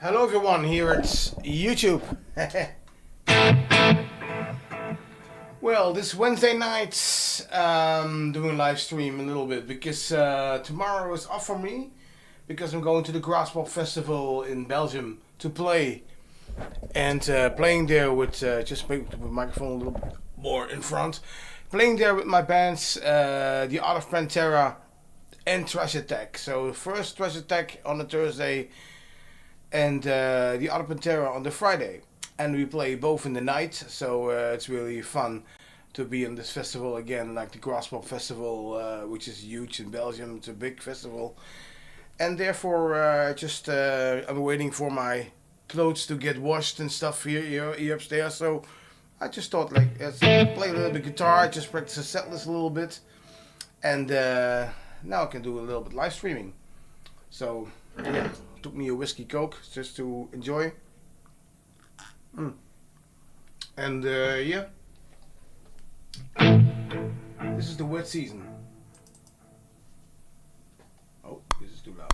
Hello everyone, here it's YouTube. Well, this Wednesday night, doing live stream a little bit because tomorrow is off for me because I'm going to the Grasspop Festival in Belgium to play, and playing there with just make the microphone a little bit more in front, playing there with my bands, the Art of Pantera and Trash Attack. So first Trash Attack on a Thursday and the Art of Pantera on the Friday, and we play both in the night, so it's really fun to be in this festival again, like the Grasspop Festival, which is huge in Belgium. It's a big festival, and therefore I'm waiting for my clothes to get washed and stuff here upstairs. So I just thought, like, let's play a little bit guitar, just practice the set list a little bit, and now I can do a little bit live streaming. So yeah, took me a whiskey coke just to enjoy. And yeah, this is the wet season. Oh, this is too loud.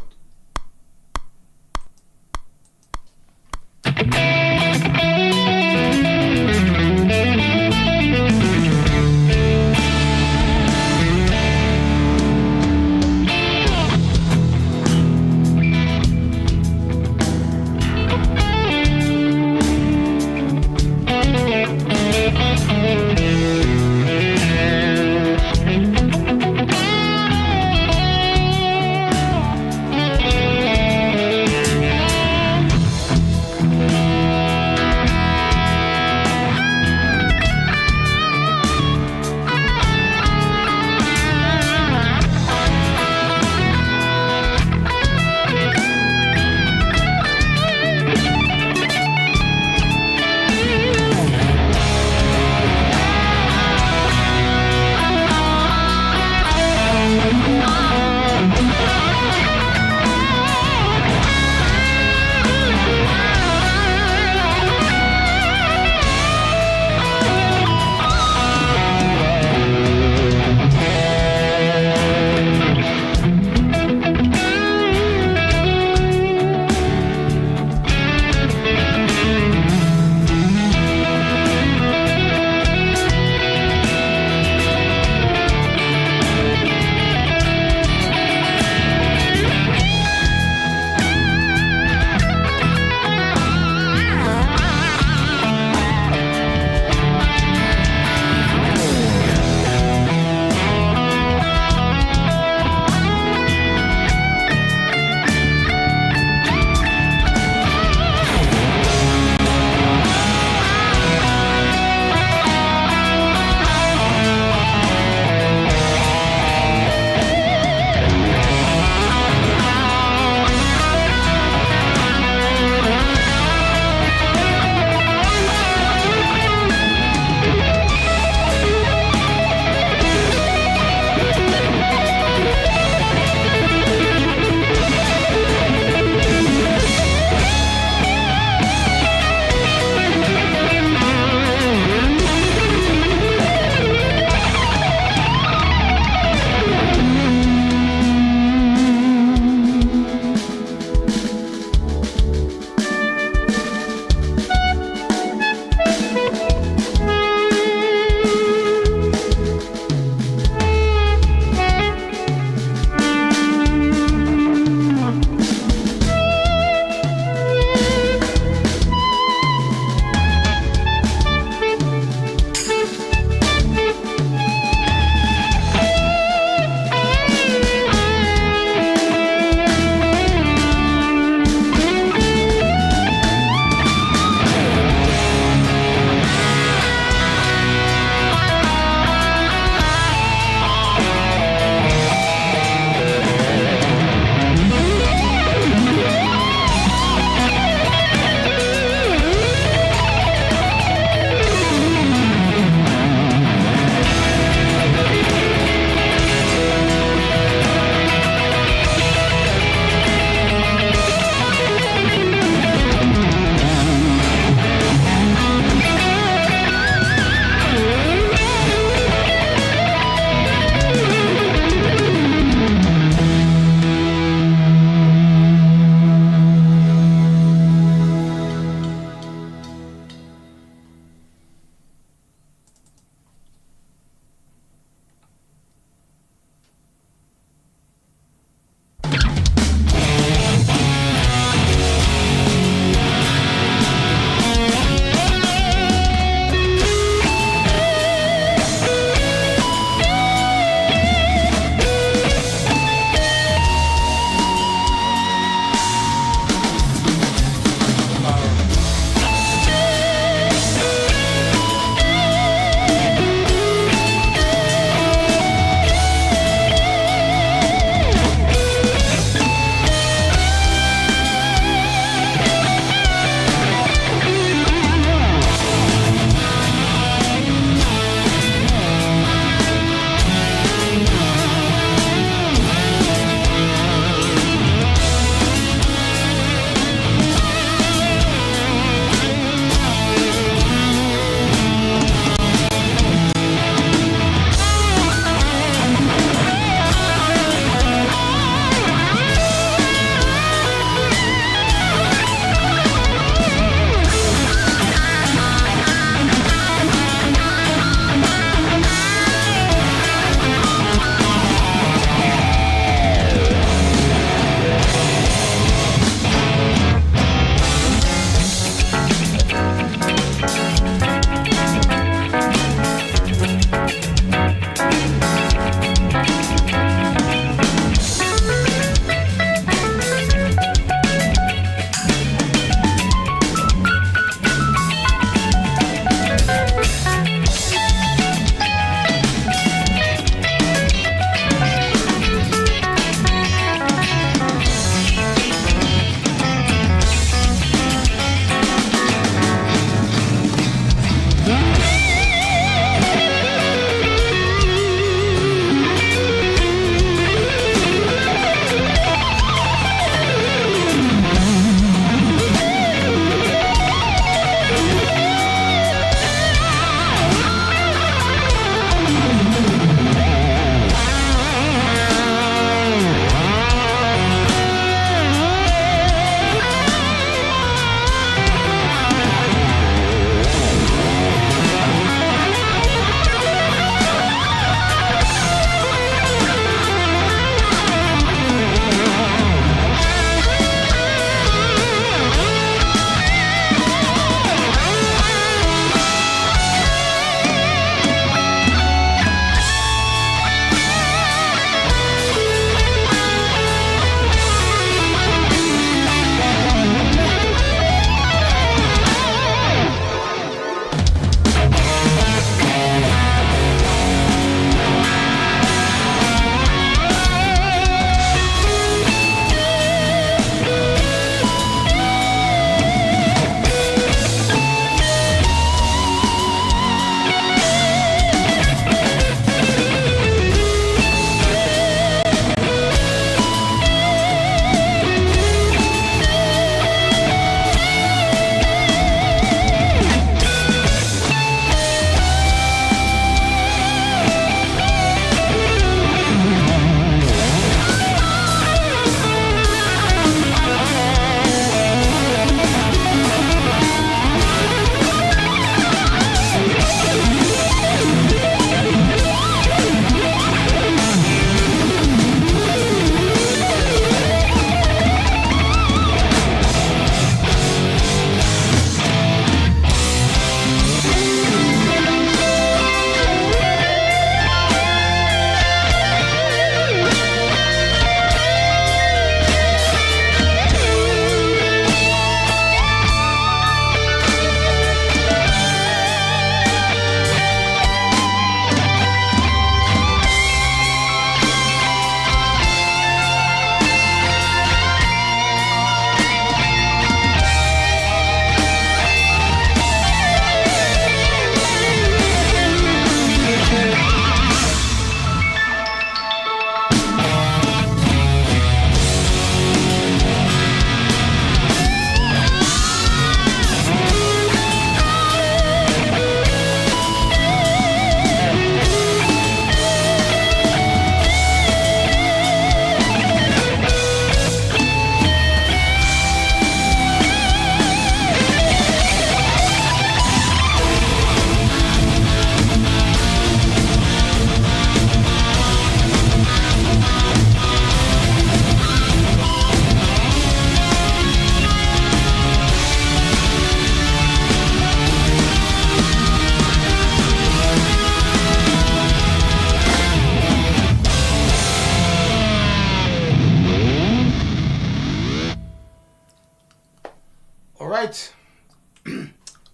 Right.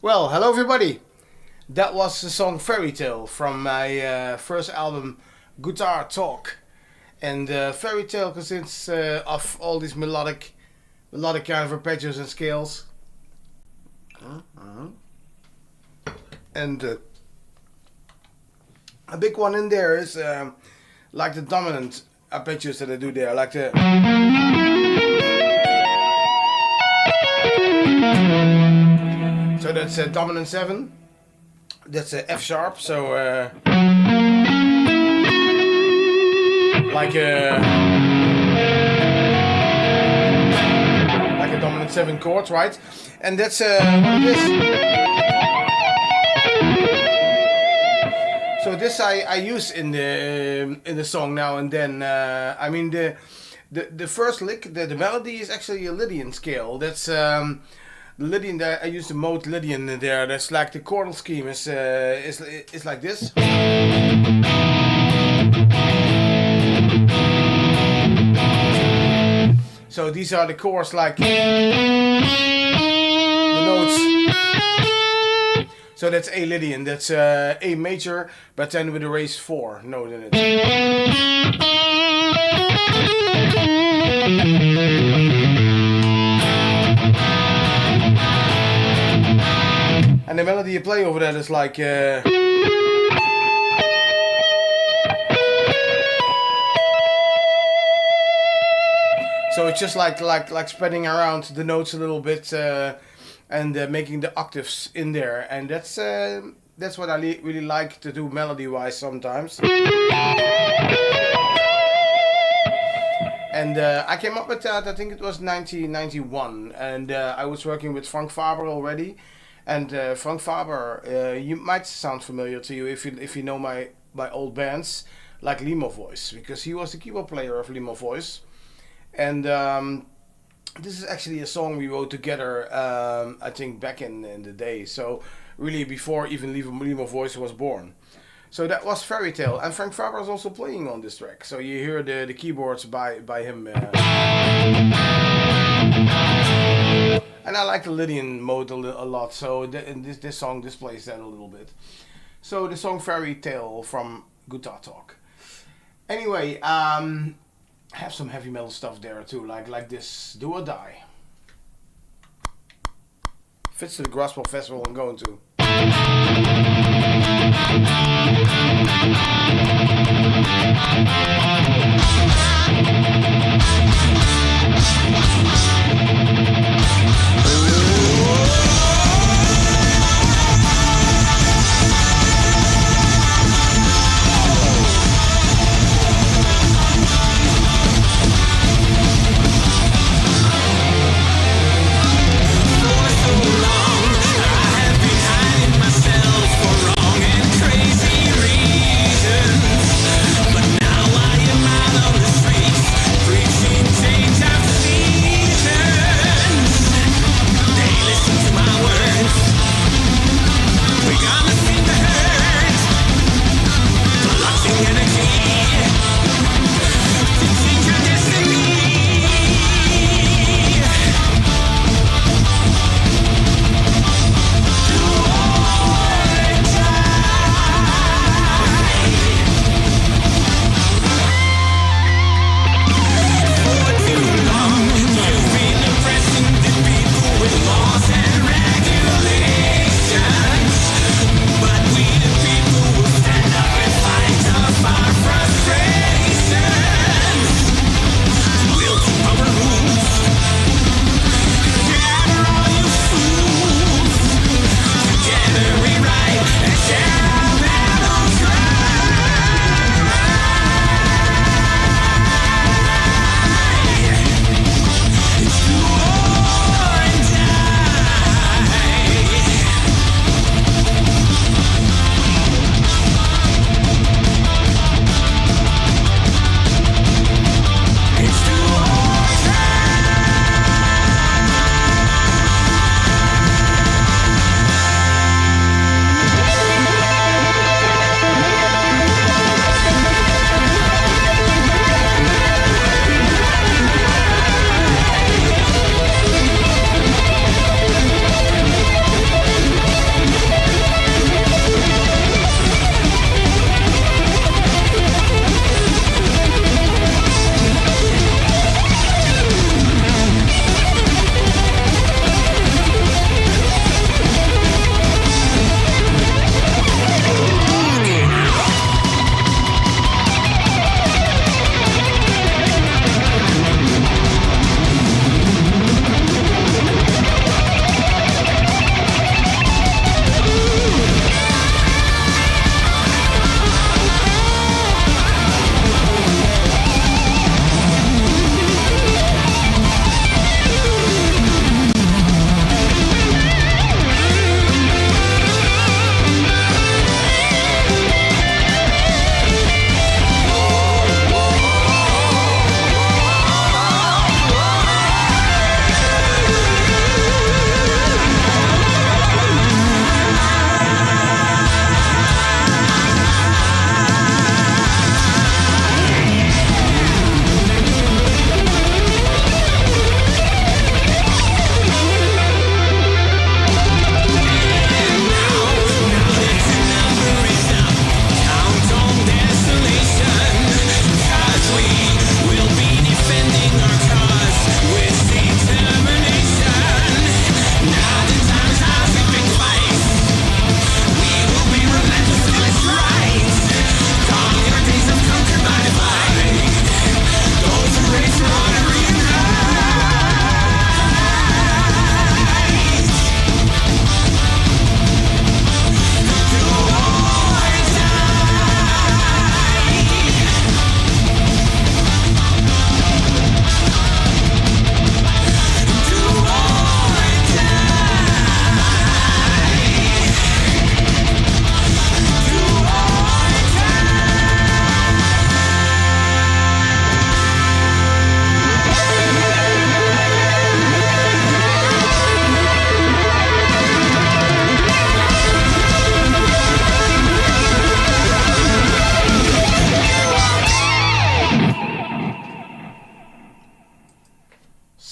Well, hello everybody. That was the song Fairy Tale from my first album, Guitar Talk. And Fairy Tale consists of all these melodic kind of arpeggios and scales. And a big one in there is like the dominant arpeggios that I do there, like the... So that's a dominant 7. That's a F sharp. So like a dominant 7 chord, right? And that's what it is. So this I use in the song now and then. I mean the first lick, the melody is actually a Lydian scale. That's the Lydian. I use the mode Lydian there. That's like the chordal scheme is like this. So these are the chords, like the notes. So that's A Lydian. That's A major, but then with a raised 4 note in it. And the melody you play over that is like so it's just like spreading around the notes a little bit and making the octaves in there, and that's what I really like to do melody wise sometimes. And I came up with that, I think it was 1991, and I was working with Frank Faber already. And Frank Faber, you might sound familiar to you if you know my old bands, like Limo Voice, because he was the keyboard player of Limo Voice. And this is actually a song we wrote together, I think back in the day, so really before even Limo Voice was born. So that was Fairy Tale, and Frank Faber is also playing on this track, so you hear the keyboards by him. And I like the Lydian mode a lot, so this song displays that a little bit. So the song Fairy Tale from Guitar Talk. Anyway, have some heavy metal stuff there too, like this Do or Die. Fits to the Gospel Festival I'm going to. Preach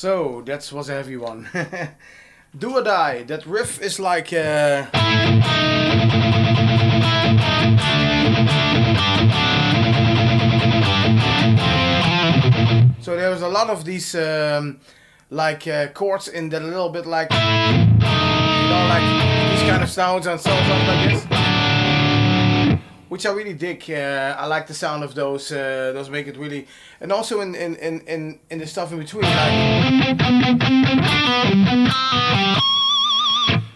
So that was a heavy one. Do or Die. That riff is like. So there was a lot of these chords in that, a little bit like, you know, like these kind of sounds and something like this, which I really dig. I like the sound of those. Those make it really, and also in the stuff in between. Like,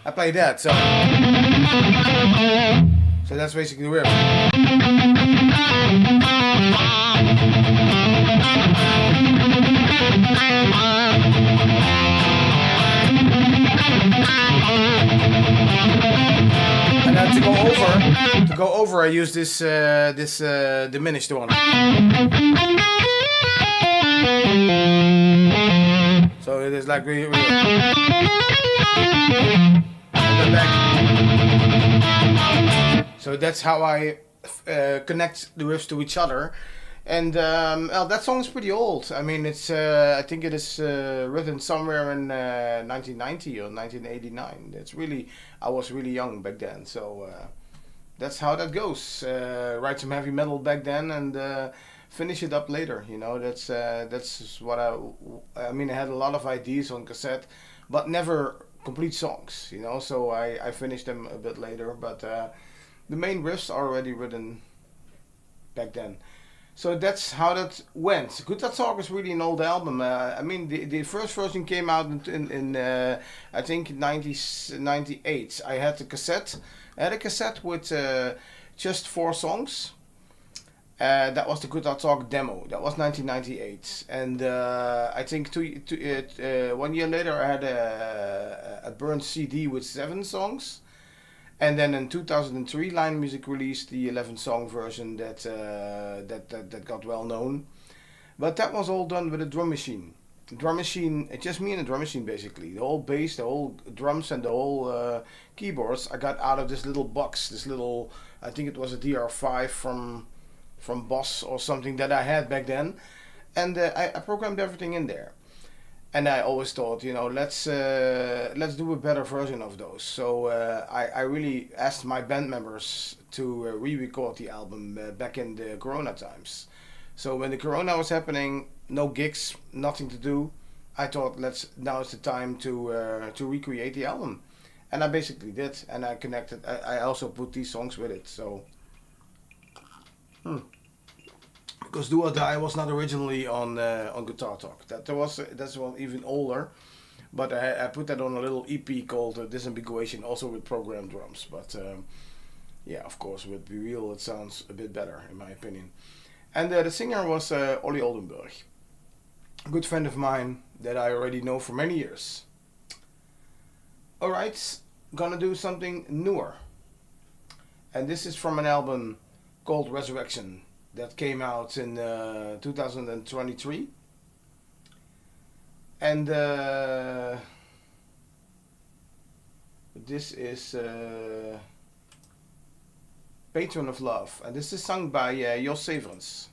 I play that, so that's basically the riff. And then to go over, I use this diminished one. So it is like really and then back. So that's how I connect the riffs to each other. And well, that song is pretty old. I mean, it's I think it is written somewhere in 1990 or 1989. It's really, I was really young back then, so that's how that goes. Write some heavy metal back then and finish it up later. You know, that's what I mean. I had a lot of ideas on cassette, but never complete songs. You know, so I finished them a bit later. But the main riffs are already written back then. So that's how that went. Good That Talk is really an old album. I mean, the first version came out in I think 98. I had a cassette. I had a cassette with just 4 songs. That was the Good That Talk demo. That was 1998. And I think 1 year later I had a burned CD with 7 songs. And then in 2003, Line Music released the 11-song version that got well known. But that was all done with a drum machine. Drum machine, it's just me and a drum machine basically. The whole bass, the whole drums, and the whole keyboards I got out of this little box. This little, I think it was a DR5 from Boss or something that I had back then, and I programmed everything in there. And I always thought, you know, let's do a better version of those. So I really asked my band members to re-record the album back in the Corona times. So when the Corona was happening, no gigs, nothing to do, I thought now is the time to recreate the album, and I basically did. And I connected. I also put these songs with it. So. Because Do or Die was not originally on Guitar Talk. That's one even older, but I put that on a little EP called Disambiguation, also with programmed drums. But yeah, of course, with Be Real it sounds a bit better in my opinion. And the singer was Olly Oldenburg, a good friend of mine that I already know for many years. Alright, gonna do something newer. And this is from an album called Resurrection. That came out in 2023, and this is Patron of Love, and this is sung by Jos Severens.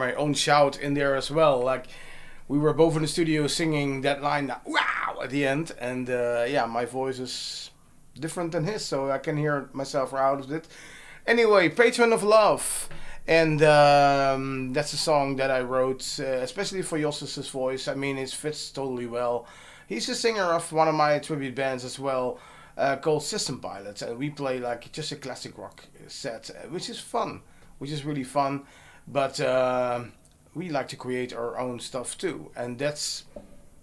my own shout in there as well. Like, we were both in the studio singing that line, wow, at the end. And yeah, my voice is different than his, so I can hear myself out of it. Anyway, Patron of Love. And that's a song that I wrote, especially for Jossis' voice. I mean, it fits totally well. He's a singer of one of my tribute bands as well, called System Pilots. And we play like just a classic rock set, which is fun, which is really fun. But we like to create our own stuff too. And this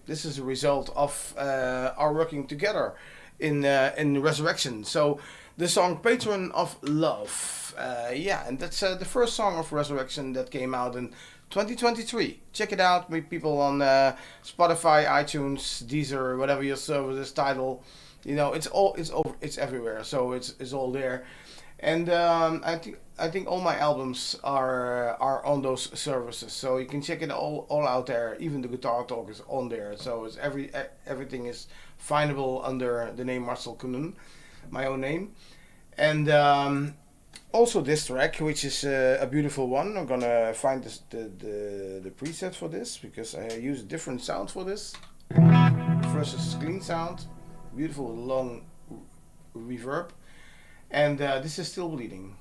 is a result of our working together in Resurrection. So the song Patron of Love, yeah, and that's the first song of Resurrection that came out in 2023. Check it out, people on Spotify, iTunes, Deezer, whatever your service is title. You know, it's everywhere, so it's all there. And I think all my albums are on those services, so you can check it all out there. Even the Guitar Talk is on there, so it's everything is findable under the name Marcel Coenen, my own name. And also this track, which is a beautiful one. I'm gonna find the preset for this, because I use a different sound for this versus clean sound. Beautiful long reverb. And this is Still Bleeding.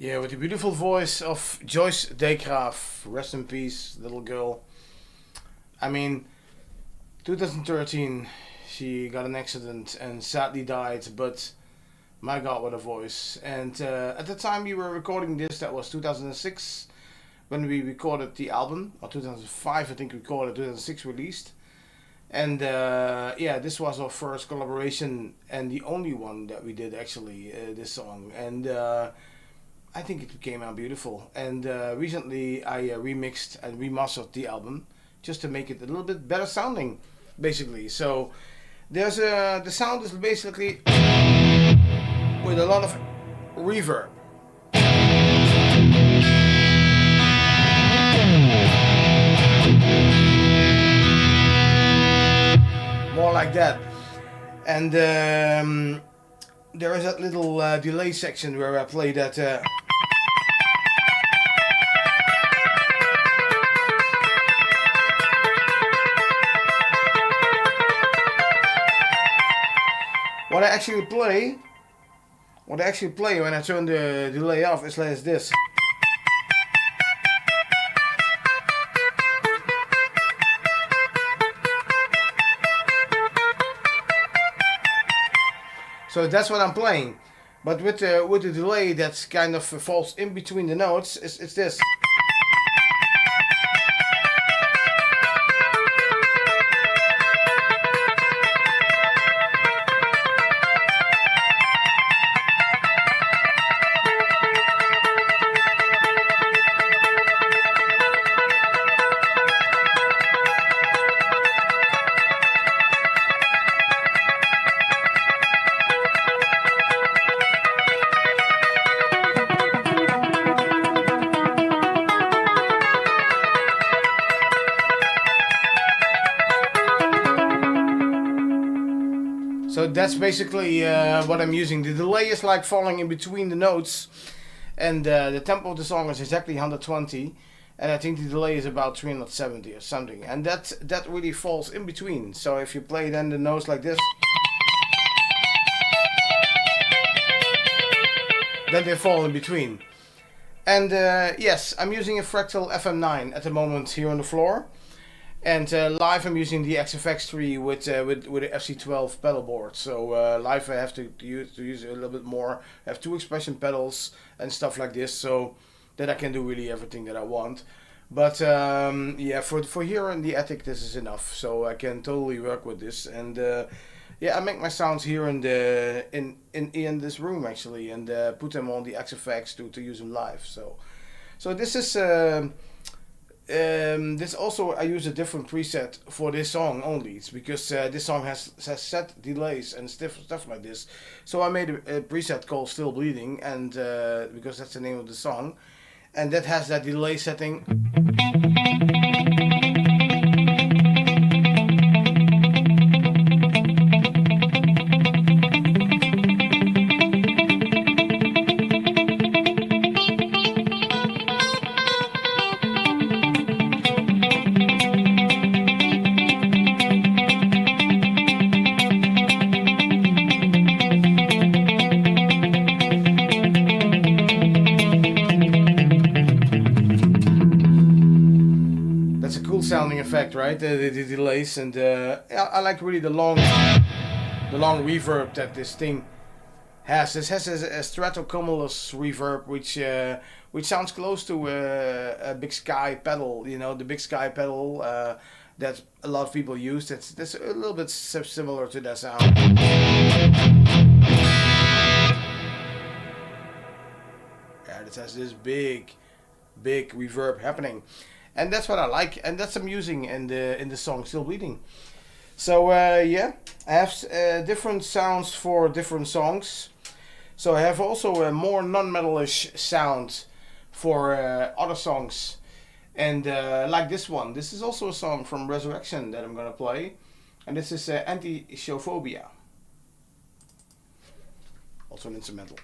Yeah, with the beautiful voice of Joyce Degraaf. Rest in peace, little girl. I mean, 2013, she got an accident and sadly died, but my God, what a voice. And at the time we were recording this, that was 2006, when we recorded the album, or 2005 I think we recorded, 2006 released. And yeah, this was our first collaboration and the only one that we did actually, this song. And I think it came out beautiful. And recently I remixed and remastered the album just to make it a little bit better sounding, basically. So there's the sound is basically with a lot of reverb. More like that. And there is that little delay section where I play that. What I actually play when I turn the delay off is like this. So that's what I'm playing, but with the delay that's kind of falls in between the notes. It's this. So that's basically what I'm using. The delay is like falling in between the notes, and the tempo of the song is exactly 120, and I think the delay is about 370 or something, and that really falls in between. So if you play then the notes like this, then they fall in between. And yes, I'm using a Fractal FM9 at the moment here on the floor. And live I'm using the XFX3 with the FC12 pedal board. So live I have to use a little bit more. I have 2 expression pedals and stuff like this, so that I can do really everything that I want. But yeah, for here in the attic this is enough. So I can totally work with this. And yeah, I make my sounds here in this room actually, and put them on the XFX to use them live. So this is. This also I use a different preset for this song only. It's because this song has set delays and stuff like this. So I made a preset called Still Bleeding, and because that's the name of the song, and that has that delay setting. Sounding effect, right? The delays, and I like really the long reverb that this thing has. This has a stratocumulus reverb, which sounds close to a Big Sky pedal. You know, the Big Sky pedal that a lot of people use. That's a little bit similar to that sound. Yeah, this has this big reverb happening. And that's what I like, and that's I'm using in the song Still Bleeding. So yeah, I have different sounds for different songs. So I have also a more non-metalish sound for other songs. And like this one. This is also a song from Resurrection that I'm gonna play. And this is Anti-Shophobia. Also an instrumental.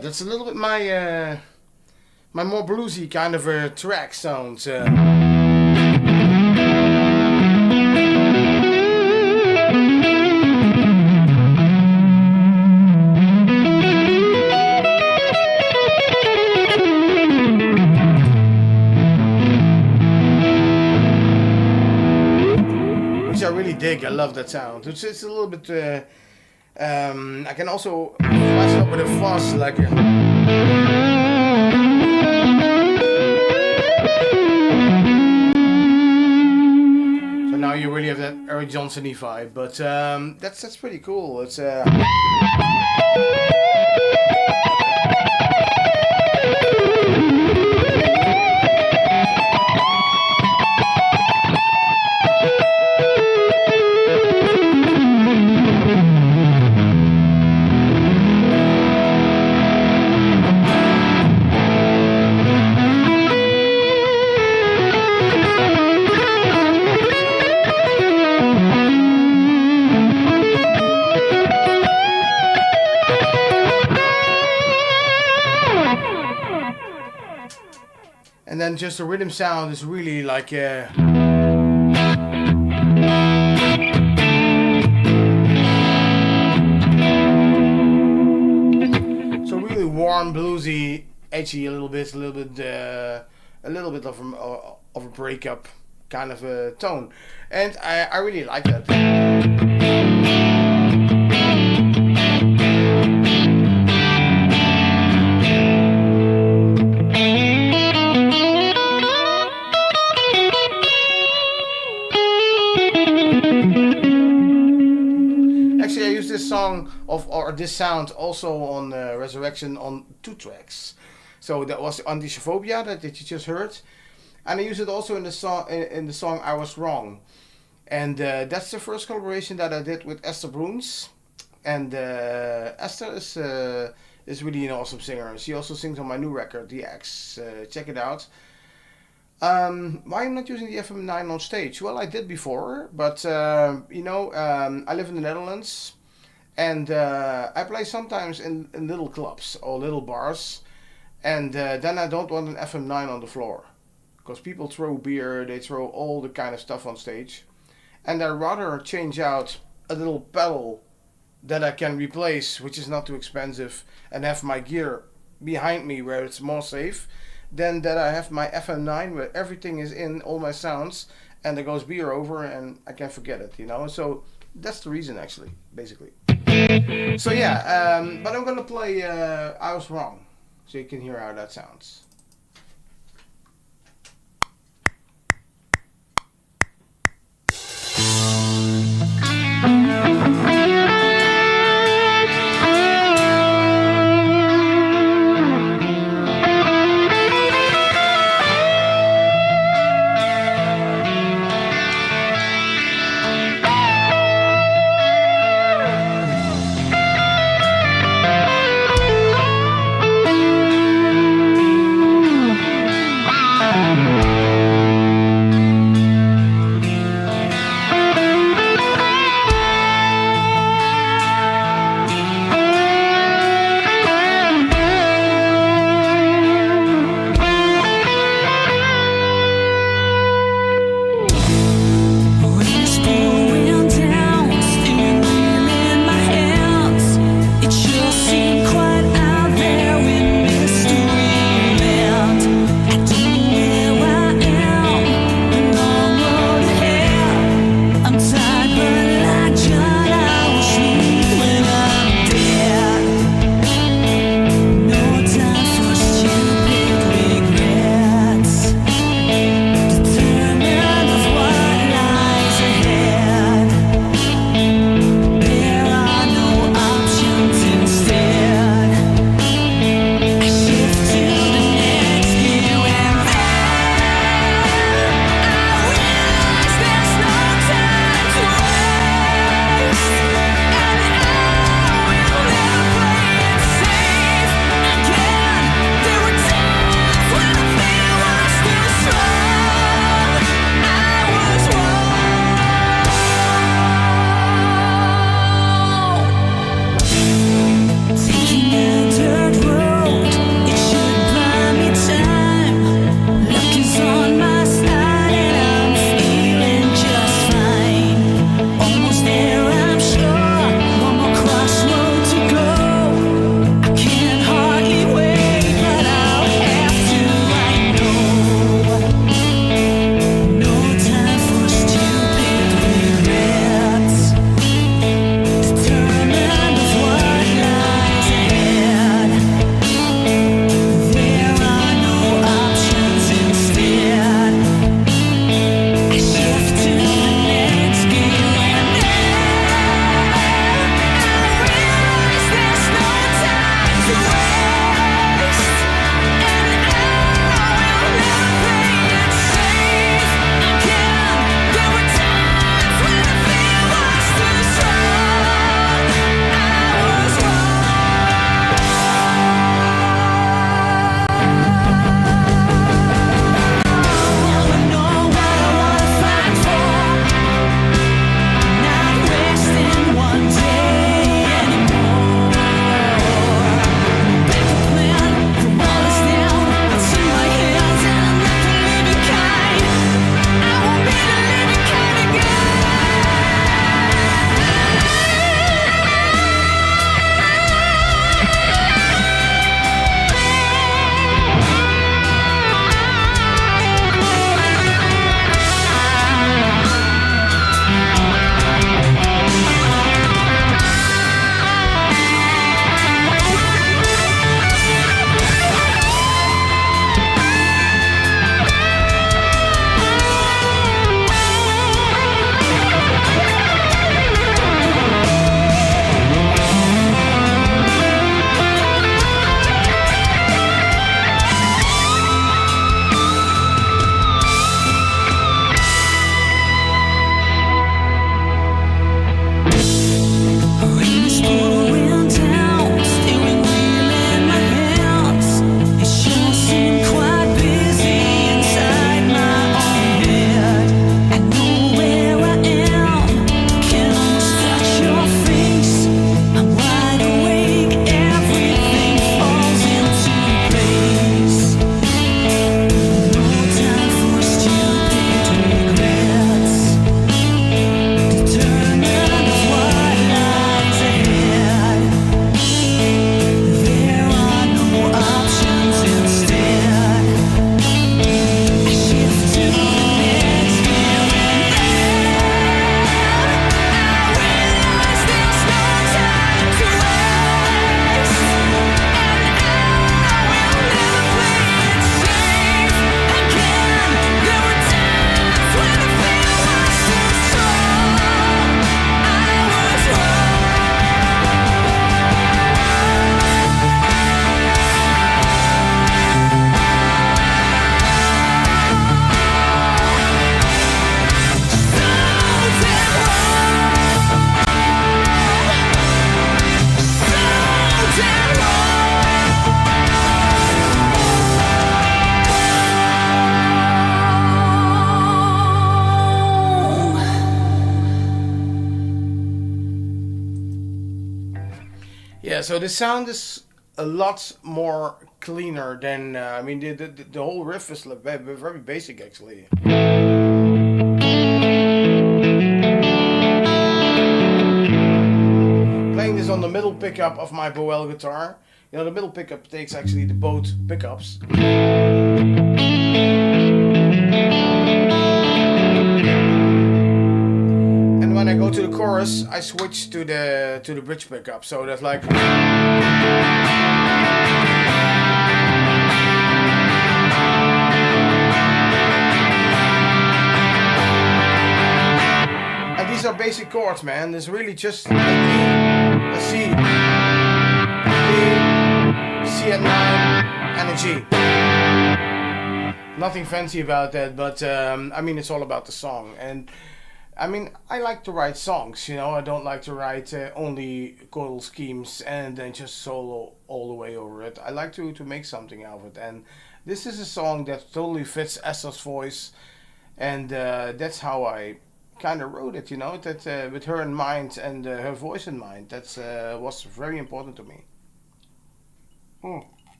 that's a little bit my my more bluesy kind of a track sound. Which I really dig. I love that sound. It's a little bit. I can also flash up with a fuzz like a. So now you really have that Eric Johnson-y vibe, but that's pretty cool. It's and then just the rhythm sound is really like so really warm, bluesy, edgy, a little bit of a breakup kind of a tone, and I really like that. Actually, I used this song or this sound also on Resurrection on 2 tracks. So that was Antishophobia that you just heard, and I used it also in the song I Was Wrong, and that's the first collaboration that I did with Esther Bruns, and Esther is really an awesome singer. She also sings on my new record, The X. Check it out. Why I'm not using the FM9 on stage? Well, I did before, but I live in the Netherlands, and I play sometimes in little clubs or little bars, and then I don't want an FM9 on the floor, because people throw beer, they throw all the kind of stuff on stage, and I'd rather change out a little pedal that I can replace, which is not too expensive, and have my gear behind me where it's more safe, than that I have my FM9 where everything is in, all my sounds, and there goes beer over and I can forget it, so that's the reason actually, basically. So yeah, but I'm gonna play I Was Wrong, so you can hear how that sounds. Yeah, so the sound is a lot more cleaner than I mean the whole riff is like very basic actually. Playing this on the middle pickup of my Boel guitar. You know, the middle pickup takes actually the both pickups. And when I go to the chorus, I switch to the bridge pickup. So that's like. And these are basic chords, man. It's really just a D, a C, C at 9, and a G. Nothing fancy about that, but I mean, it's all about the song. And I mean, I like to write songs, you know. I don't like to write only chordal schemes and then just solo all the way over it. I like to make something out of it. And this is a song that totally fits Esther's voice. And that's how I kind of wrote it, you know, that with her in mind and her voice in mind. That was very important to me.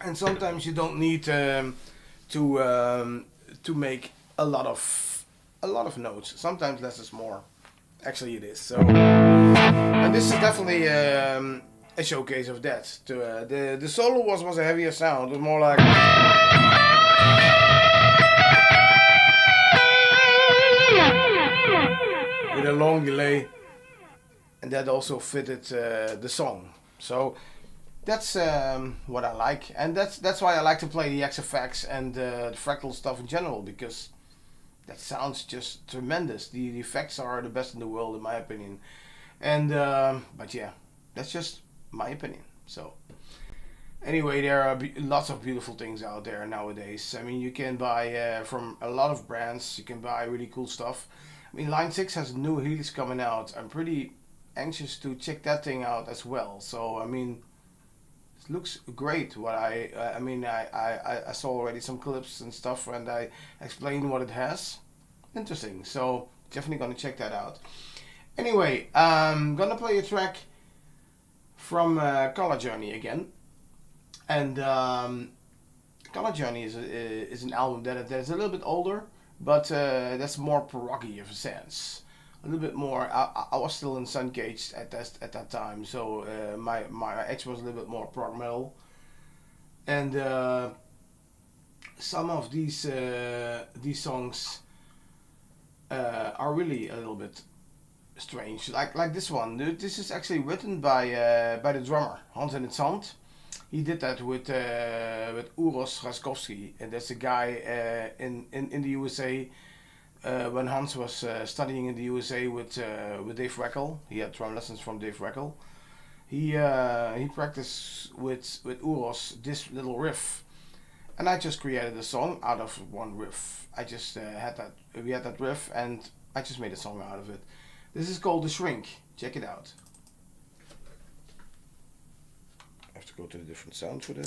And sometimes you don't need to make a lot of notes. Sometimes less is more. Actually, it is. So, and this is definitely a showcase of that. The solo was a heavier sound. It was more like. With a long delay, and that also fitted the song. So that's what I like, and that's why I like to play the XFX and the fractal stuff in general, because that sounds just tremendous. The effects are the best in the world, in my opinion. And but yeah, that's just my opinion. So anyway, there are lots of beautiful things out there nowadays. I mean, you can buy from a lot of brands. You can buy really cool stuff. I mean, Line 6 has a new Helix coming out. I'm pretty anxious to check that thing out as well. So, I mean, it looks great. What I saw already some clips and stuff, and I explained what it has. Interesting. So, definitely gonna check that out. Anyway, I'm gonna play a track from Color Journey again. And Color Journey is an album that is a little bit older. But that's more proggy of a sense, a little bit more. I was still in Sun Cage at that time, so my edge was a little bit more prog metal, and some of these songs are really a little bit strange. Like this one. This is actually written by the drummer Hans in het Zand. He did that with Uros Raskowski, and that's a guy in the USA. When Hans was studying in the USA with Dave Reckel, he had drum lessons from Dave Reckel. He practiced with Uros this little riff, and I just created a song out of one riff. I just we had that riff, and I just made a song out of it. This is called The Shrink. Check it out. I have to go to the different sound for this.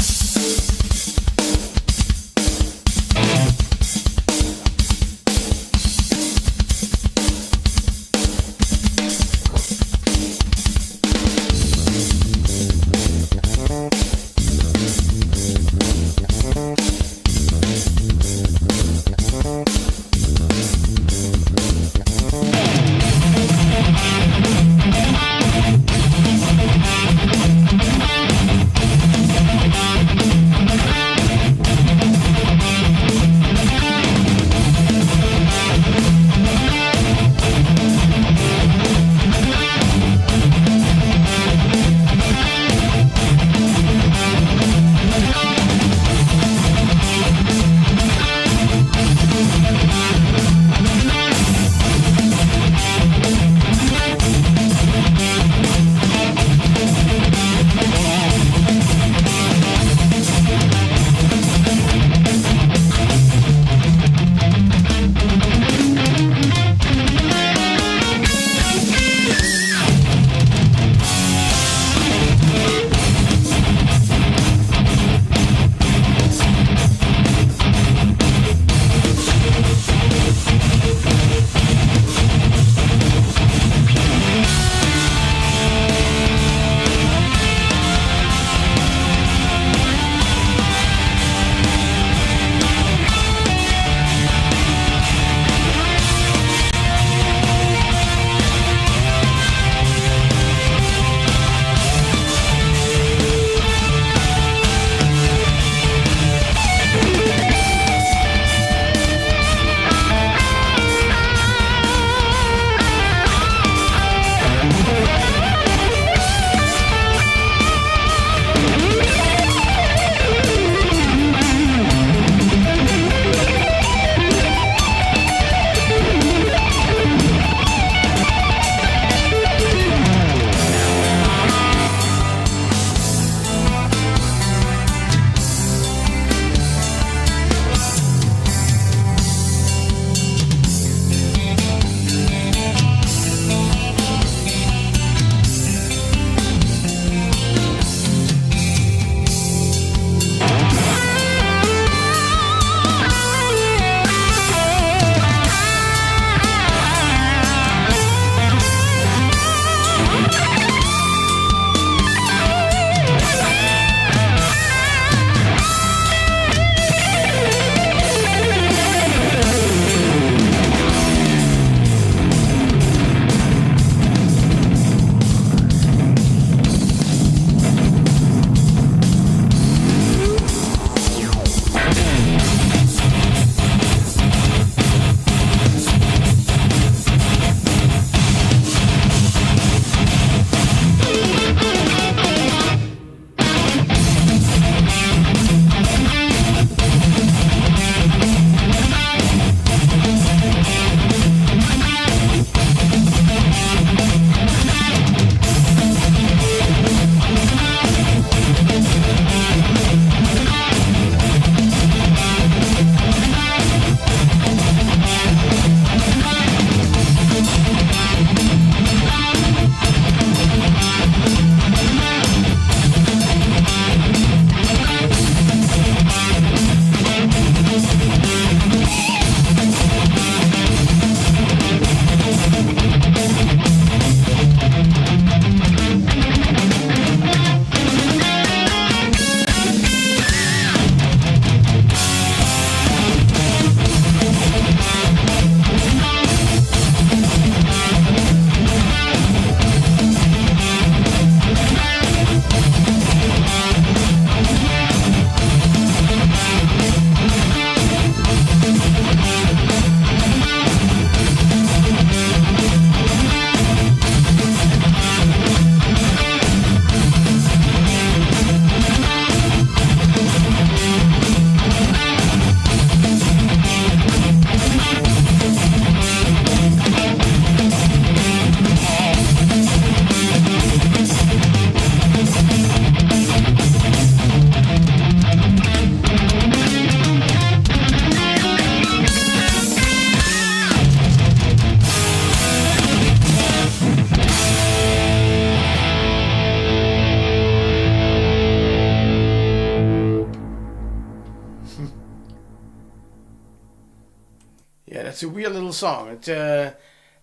song.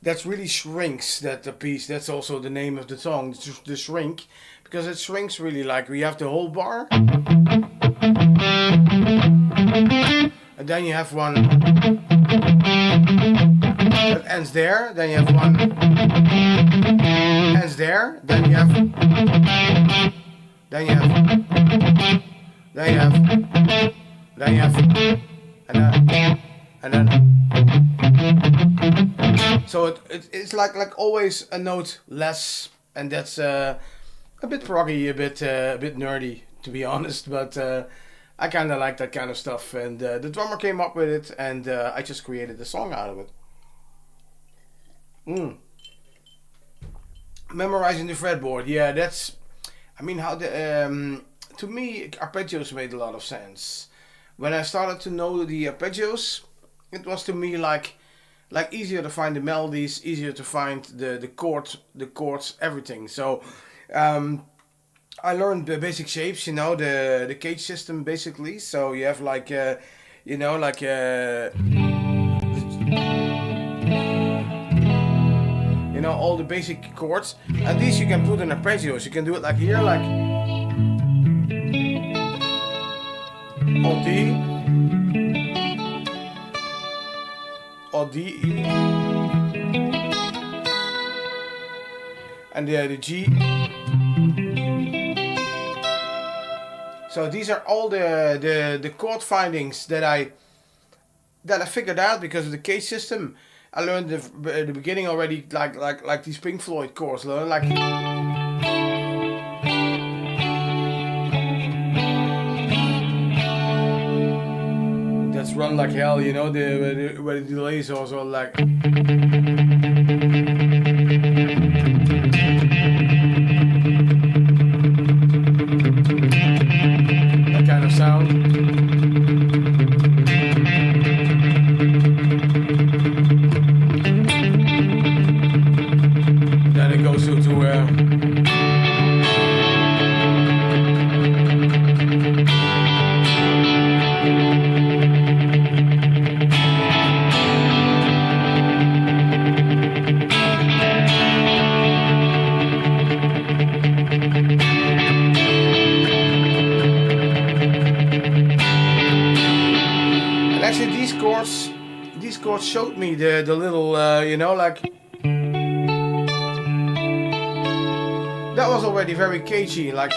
That really shrinks that the piece. That's also the name of the song, the shrink, because it shrinks really. Like we have the whole bar, and then you have one that ends there. Then you have one ends there. Then you have. Then you have. Then you have. Then you have. And then. So it's like always a note less, and that's a bit proggy, a bit nerdy, to be honest. But I kind of like that kind of stuff, and the drummer came up with it, and I just created a song out of it. Memorizing the fretboard, yeah, that's. I mean, how the to me arpeggios made a lot of sense. When I started to know the arpeggios, it was to me like easier to find the melodies, easier to find the chords, everything. So I learned the basic shapes, the cage system basically. So you have all the basic chords, and these you can put in arpeggios. You can do it like here, like or D, or D, E, and the G. So these are all the chord findings that I figured out because of the cage system. I learned at the beginning already, like these Pink Floyd chords. Learn like. That's run like hell, where the delays also like. That kind of sound. These chords showed me the little, like. That was already very cagey, like.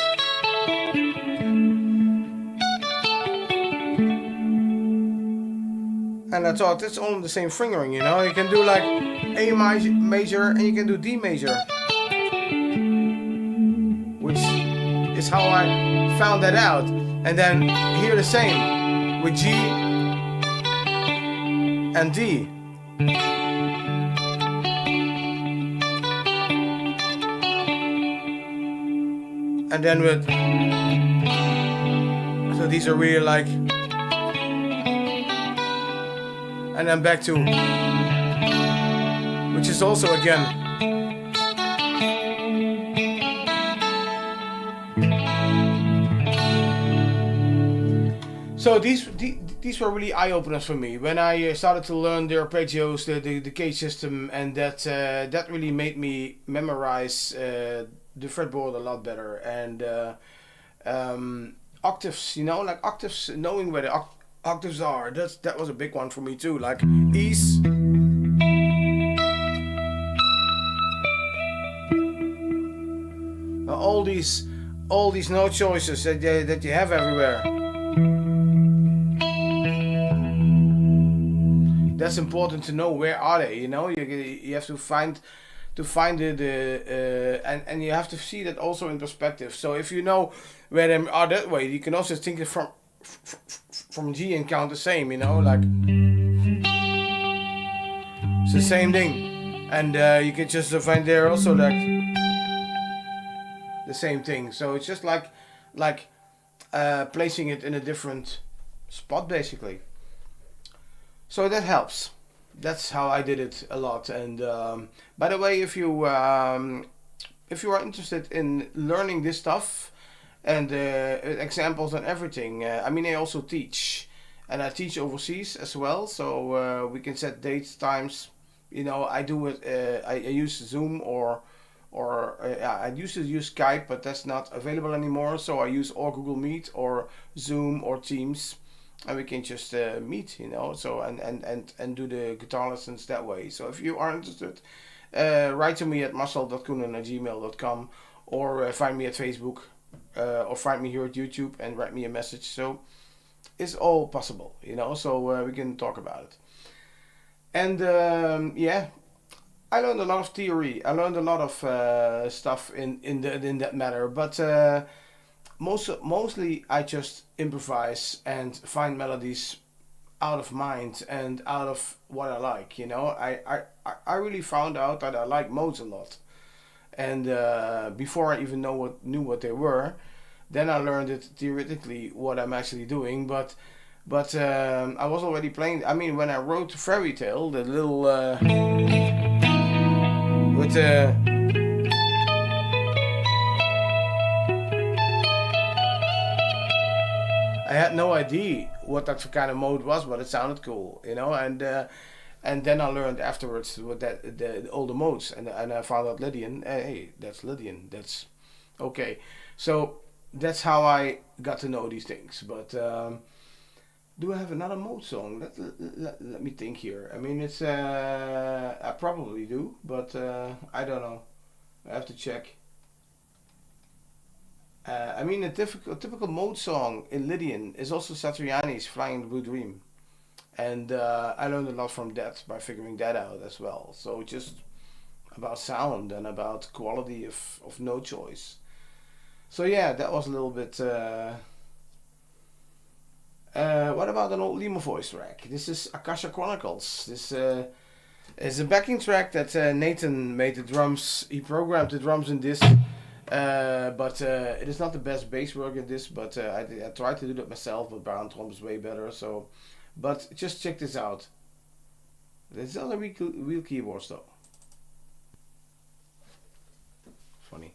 And I thought it's all in the same fingering, You can do like A major and you can do D major. Which is how I found that out. And then here the same with G and D. And then with, so these are really like, and then back to, which is also again. So these were really eye openers for me when I started to learn the arpeggios, the cage system, and that really made me memorize the fretboard a lot better, and octaves, like octaves, knowing where the octaves are. That was a big one for me too, like E's. All these note choices that you have everywhere. That's important to know. Where are they? You have to find it, and you have to see that also in perspective. So if you know where they are that way, you can also think it from G and count the same. Like it's the same thing, and you can just find there also like the same thing. So it's just like placing it in a different spot basically. So that helps. That's how I did it a lot. And by the way, if you are interested in learning this stuff and examples and everything, I also teach and I teach overseas as well. So we can set dates, times. You know, I do it. I use Zoom or I used to use Skype, but that's not available anymore. So I use or Google Meet or Zoom or Teams, and we can just meet. You know, so and do the guitar lessons that way. So if you are interested, write to me at marcel.coenen@gmail.com, or find me at Facebook, or find me here at YouTube and write me a message. So it's all possible, you know. So we can talk about it. And yeah, I learned a lot of theory. I learned a lot of stuff in that matter. But mostly I just improvise and find melodies out of mind and out of what I like. You know, I really found out that I like modes a lot. And before I even knew what they were, then I learned it theoretically what I'm actually doing. But I was already playing. I mean, when I wrote Fairy Tale, the little with I had no idea what that kind of mode was, but it sounded cool, you know. And then I learned afterwards what all the modes, and I found out Lydian. Hey, that's Lydian. That's okay. So that's how I got to know these things. But do I have another mode song? Let me think here. I mean, it's I probably do, but I don't know. I have to check. I mean, a typical mode song in Lydian is also Satriani's "Flying the Blue Dream," and I learned a lot from that by figuring that out as well. So just about sound and about quality of note choice. So yeah, that was a little bit. What about an old Lima voice track? This is Akasha Chronicles. This is a backing track that Nathan made the drums. He programmed the drums in this. But it is not the best bass work in this, but I tried to do that myself, but Brown Tromp is way better. So, but just check this out. It's not a real keyboards though. Funny.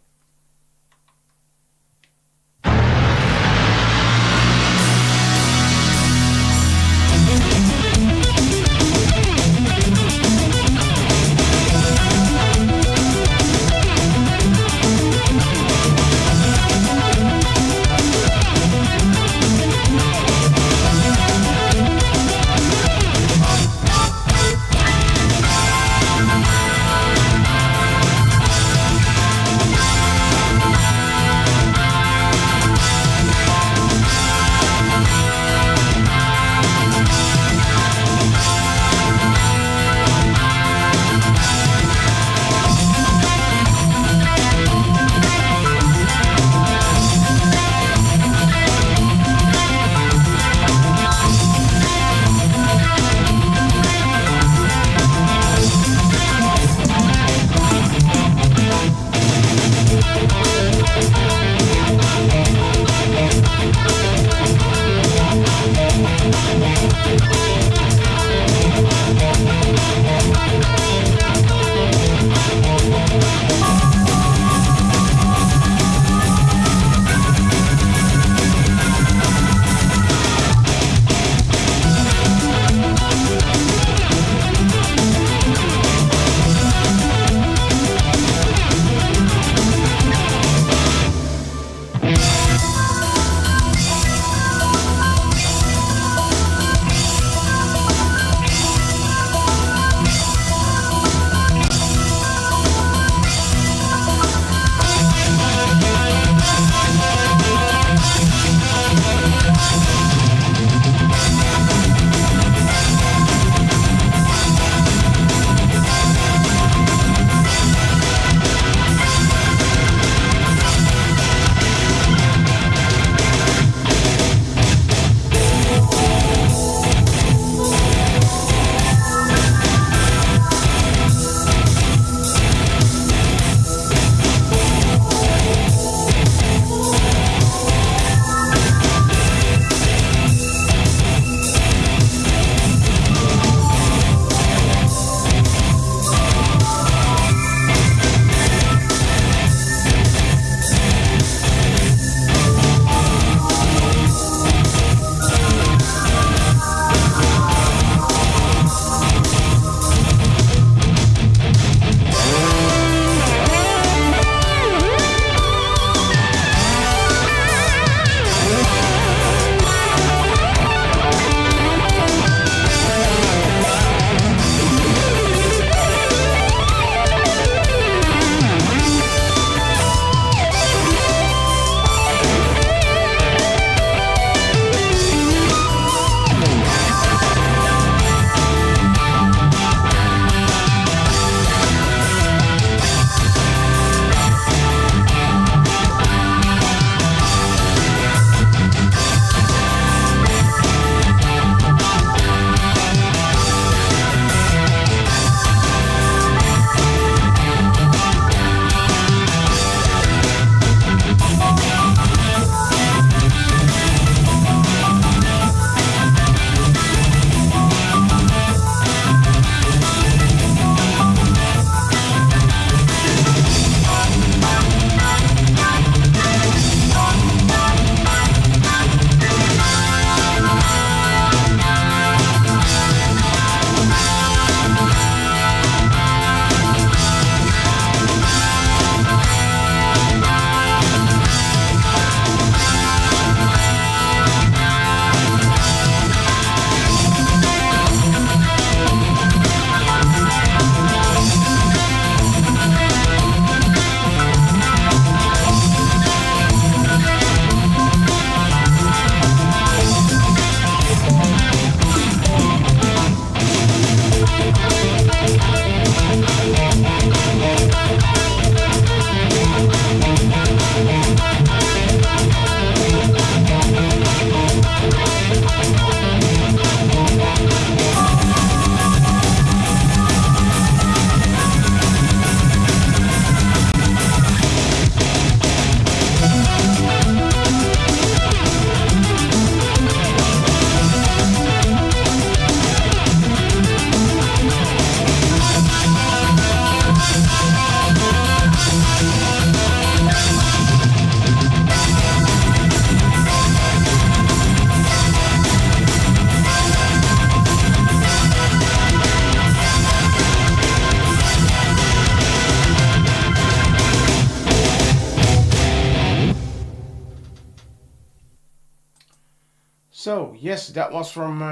So, yes, that was from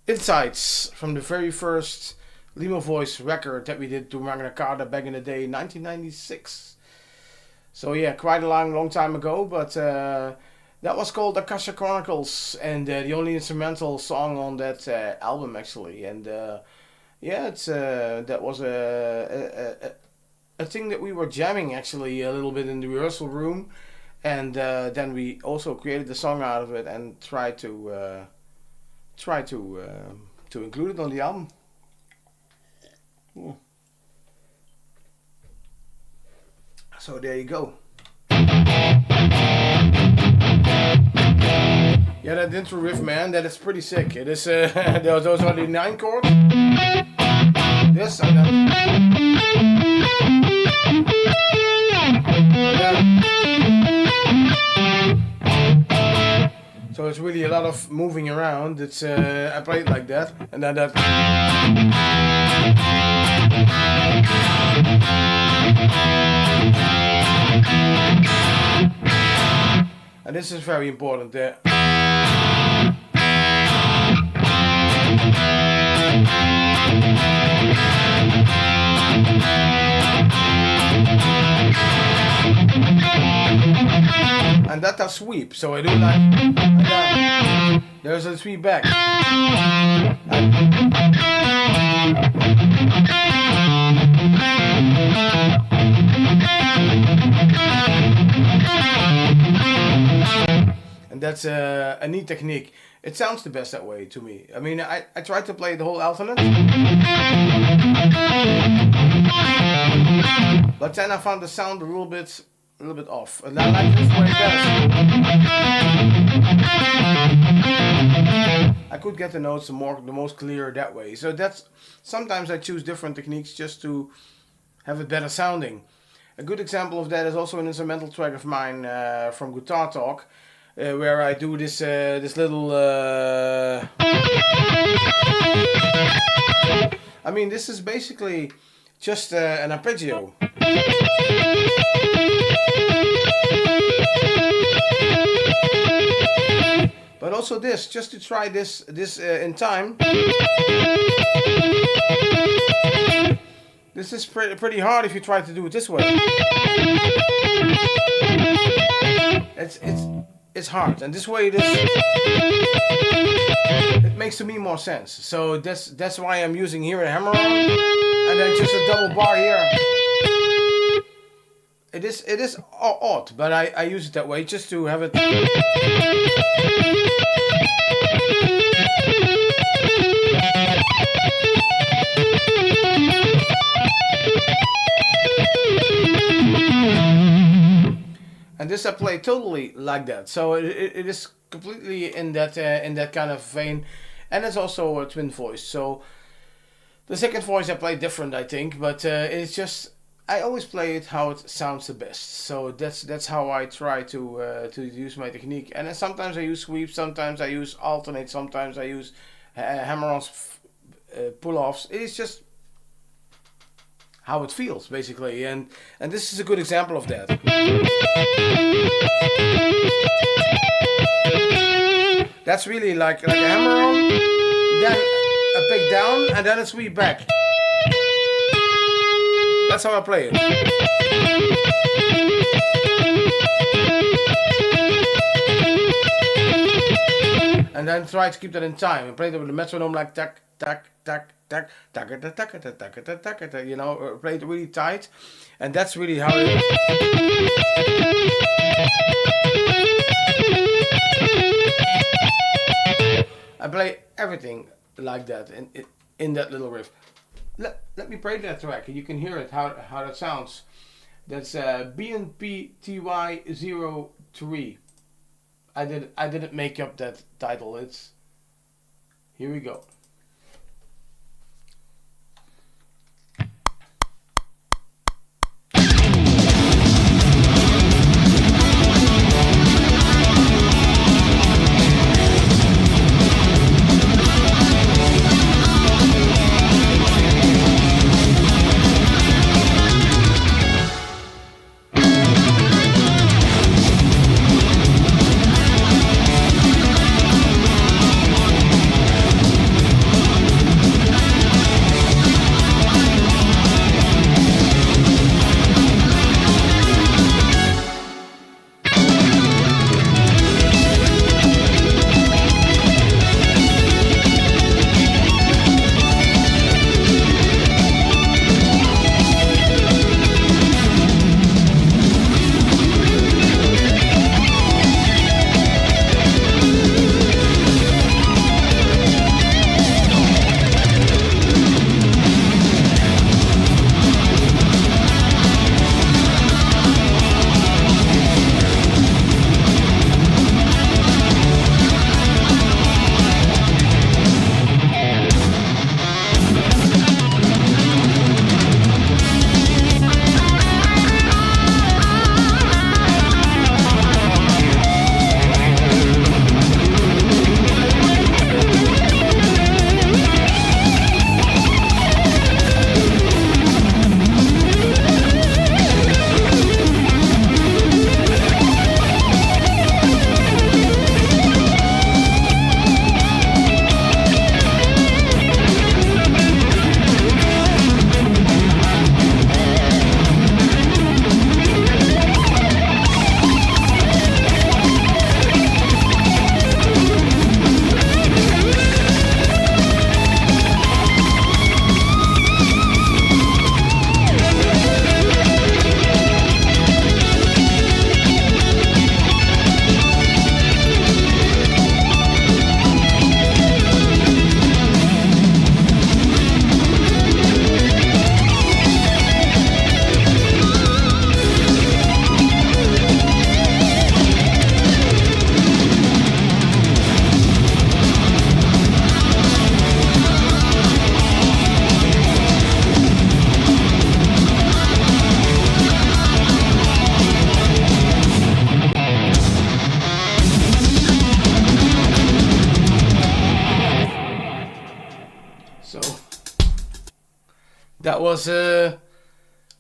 Insights, from the very first Limo Voice record that we did to Magna Carta back in the day, 1996. So yeah, quite a long time ago, but that was called Akasha Chronicles, and the only instrumental song on that album actually. And yeah, it's that was a thing that we were jamming actually a little bit in the rehearsal room, and then we also created the song out of it and tried to include it on the album. Ooh. So there you go. Yeah, that intro riff, man, that is pretty sick. It is. Those are the 9 chords. This and that. So it's really a lot of moving around. It's I play it like that, and then that. And this is very important there. And that's a sweep, so I do like that. There's a sweep back. And that's a neat technique. It sounds the best that way to me. I mean, I tried to play the whole alternate, but then I found the sound a little bit off. And I like this way better. I could get the notes the most clear that way. So that's sometimes I choose different techniques just to have it better sounding. A good example of that is also an instrumental track of mine from Guitar Talk, where I do this little. I mean, this is basically just an arpeggio. But also this, just to try this in time. This is pretty hard if you try to do it this way. It's hard, and this way it makes to me more sense. So that's why I'm using here a hammer on, and then just a double bar here. It is odd, but I use it that way just to have it. And this I play totally like that, so it is completely in that kind of vein, and it's also a twin voice. So the second voice I play different, I think, but it's just I always play it how it sounds the best. So that's how I try to use my technique. And then sometimes I use sweeps, sometimes I use alternate, sometimes I use hammer-ons, pull-offs. It's just how it feels, basically, and this is a good example of that. That's really like a hammer-on, then a pick down, and then a sweep back. That's how I play it. And then try to keep that in time. I play it with the metronome like tack, tack, tack, tack, tack, tack, tack, tack, tack, tack, tack, you know, play it really tight. And that's really how it I play everything like that in that little riff. Let me play that track. You can hear it how that sounds. That's BNPTY03. I didn't make up that title. It's here we go. That was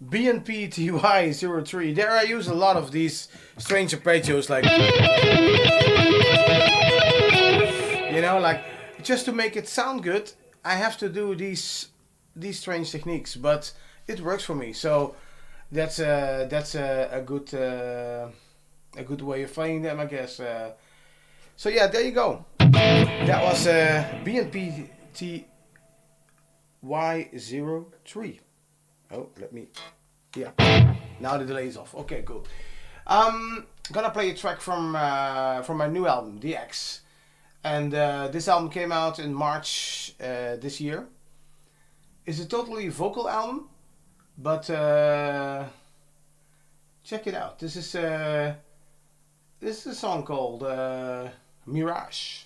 BNPTY03. There I use a lot of these strange arpeggios, like, you know, like, just to make it sound good, I have to do these strange techniques, but it works for me. So that's a good way of playing them, I guess. So yeah, there you go. That was BNPTY03. Oh, yeah. Now the delay is off. Okay, cool. Gonna play a track from my new album, DX. And this album came out in March this year. It's a totally vocal album, but check it out. This is a song called Mirage.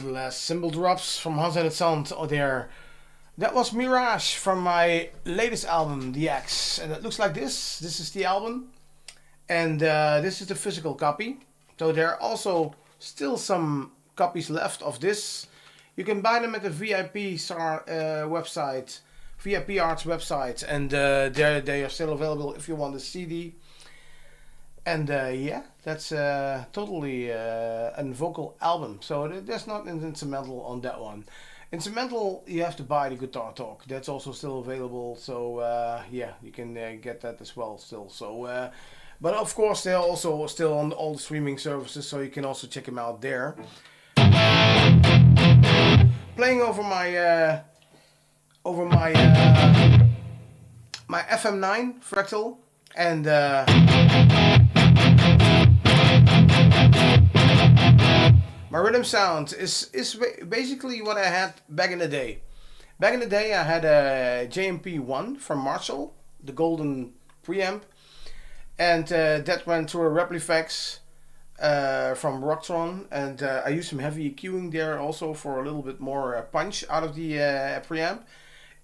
the last cymbal drops from Hans and het Zand there. That was Mirage from my latest album, The X. And it looks like this. This is the album. And this is the physical copy. So there are also still some copies left of this. You can buy them at the website, VIP Arts website. And they are still available if you want the CD. And yeah, that's totally a vocal album. So there's not an instrumental on that one. Instrumental, you have to buy the Guitar Talk. That's also still available. So yeah, you can get that as well still. So, but of course they're also still on all the streaming services, so you can also check them out there. Playing over my my FM9 Fractal and. My rhythm sound is basically what I had back in the day. Back in the day I had a JMP1 from Marcel, the golden preamp. And that went through a Replifax from Rocktron. And I used some heavy EQing there also for a little bit more punch out of the preamp.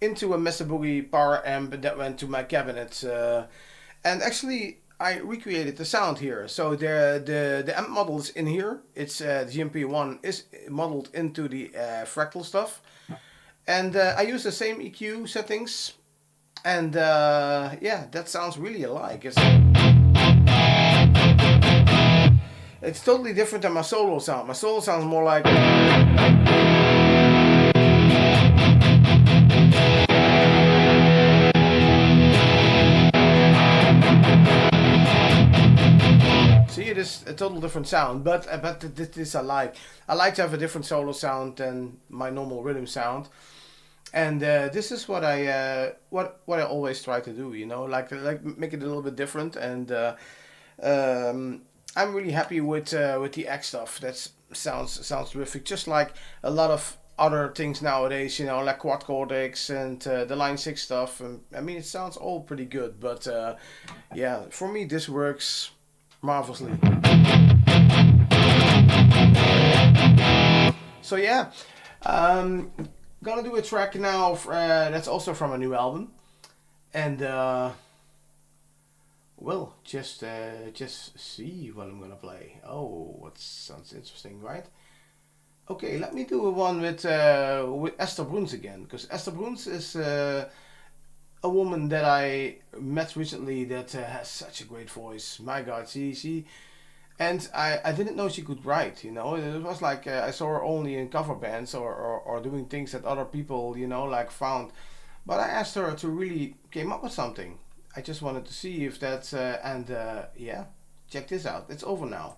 Into a Mr. Boogie power amp that went to my cabinet. And actually I recreated the sound here. So the amp model is in here. It's the GMP1 is modeled into the Fractal stuff. And I use the same EQ settings. And yeah, that sounds really alike. It's totally different than my solo sound. My solo sounds more like... See, it is a total different sound, but this I like. I like to have a different solo sound than my normal rhythm sound, and this is what I always try to do. You know, like make it a little bit different, and I'm really happy with the X stuff. That sounds terrific. Just like a lot of other things nowadays, you know, like quad cortex and the Line 6 stuff. And, I mean, it sounds all pretty good, but yeah, for me this works marvelously. So yeah, gonna do a track now that's also from a new album, and well, just see what I'm gonna play. Oh, what sounds interesting, right? Okay, let me do one with Esther Bruns again, because Esther Bruns is a woman that I met recently that has such a great voice. My God, she and I didn't know she could write. You know, it was like I saw her only in cover bands or doing things that other people, you know, like found. But I asked her to really came up with something. I just wanted to see if that's and yeah, check this out. It's over now.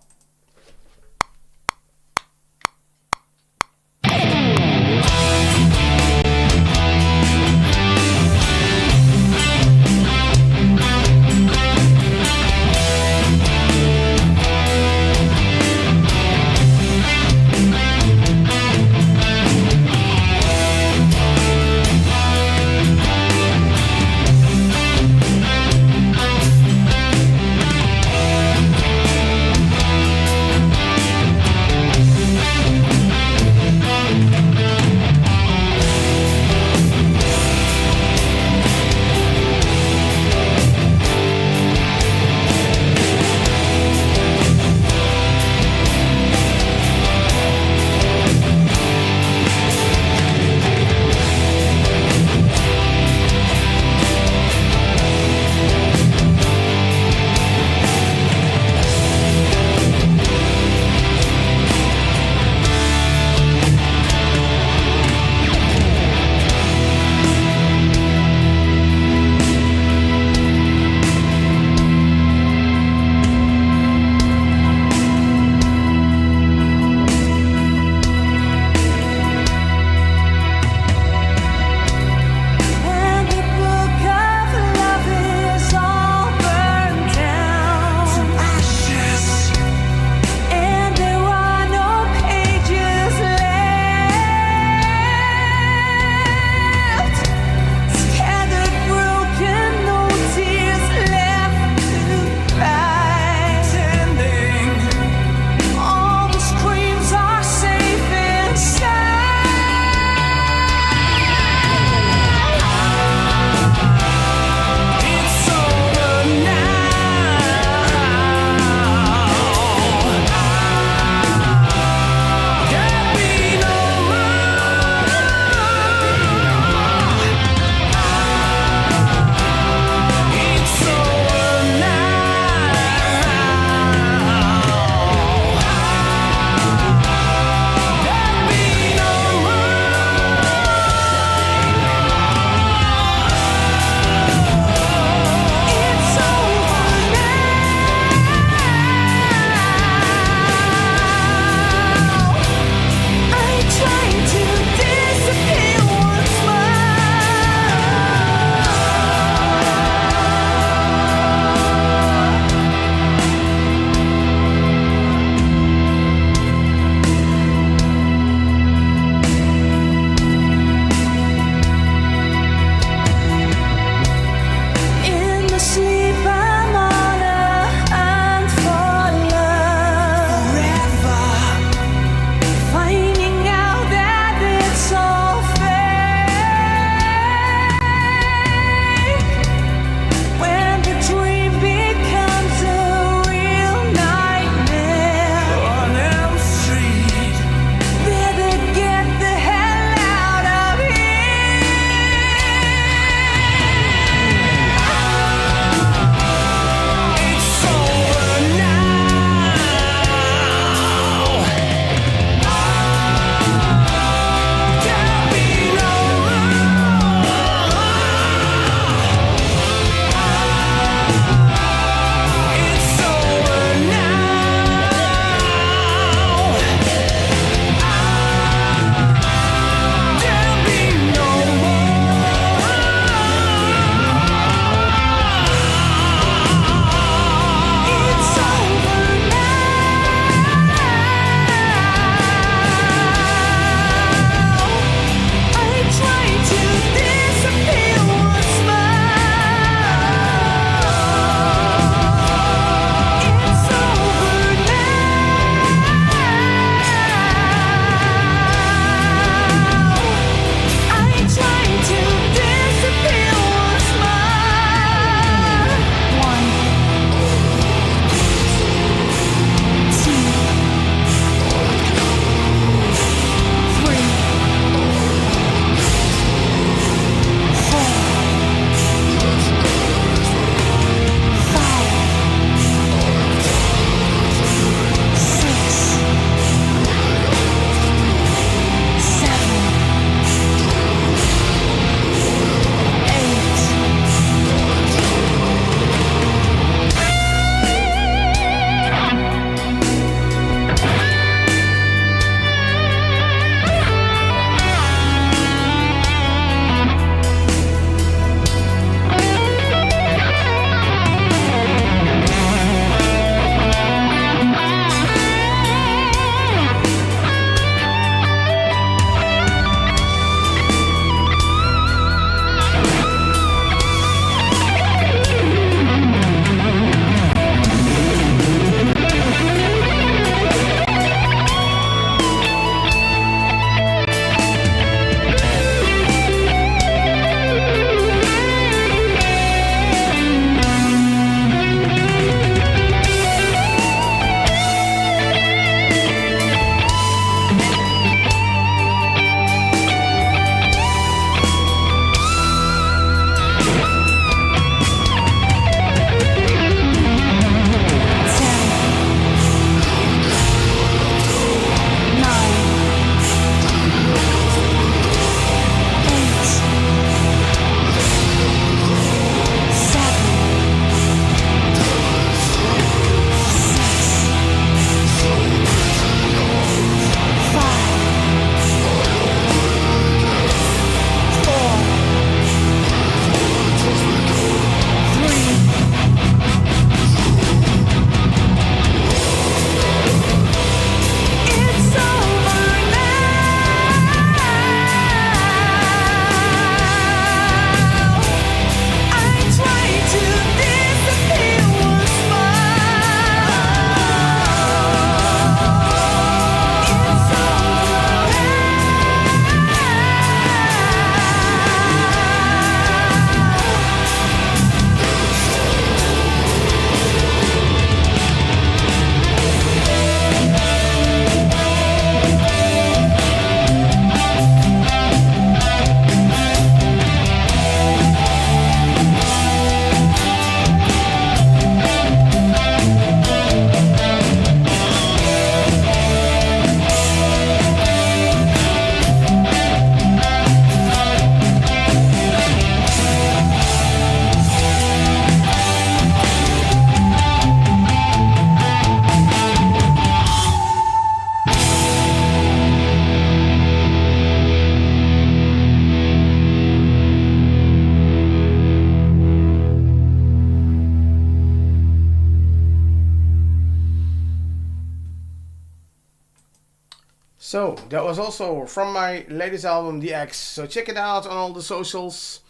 So that was also from my latest album, The X. So check it out on all the socials.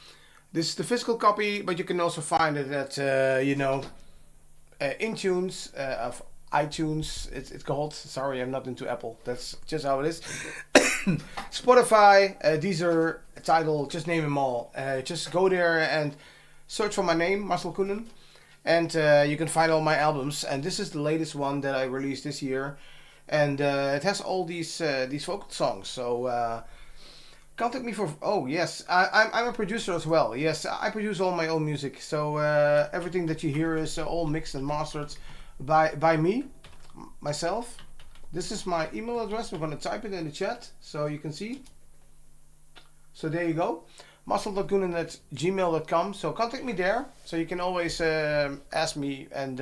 This is the physical copy, but you can also find it at Intunes of iTunes. It's called. Sorry, I'm not into Apple. That's just how it is. Spotify, Deezer, Tidal. Just name them all. Just go there and search for my name, Marcel Coenen, and you can find all my albums. And this is the latest one that I released this year. And it has all these vocal songs. So contact me for. Oh yes, I'm a producer as well. Yes, I produce all my own music. So everything that you hear is all mixed and mastered by me, myself. This is my email address. I'm gonna type it in the chat so you can see. So there you go, marcel.coenen@gmail.com. So contact me there. So you can always ask me, and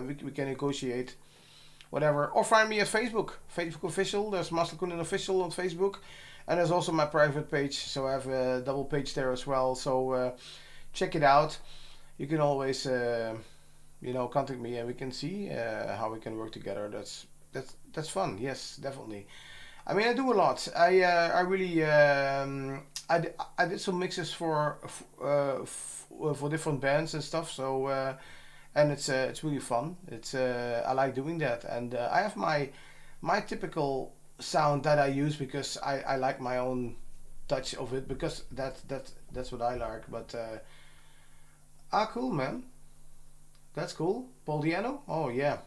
we can negotiate. Whatever, or find me at Facebook official. There's Marcel Coenen official on Facebook, and there's also my private page. So I have a double page there as well. So check it out. You can always, contact me, and we can see how we can work together. That's fun. Yes, definitely. I mean, I do a lot. I really I did some mixes for different bands and stuff. So. And it's really fun. I like doing that, and I have my typical sound that I use because I like my own touch of it, because that's what I like. But cool, man. That's cool. Paul Diano. Oh yeah.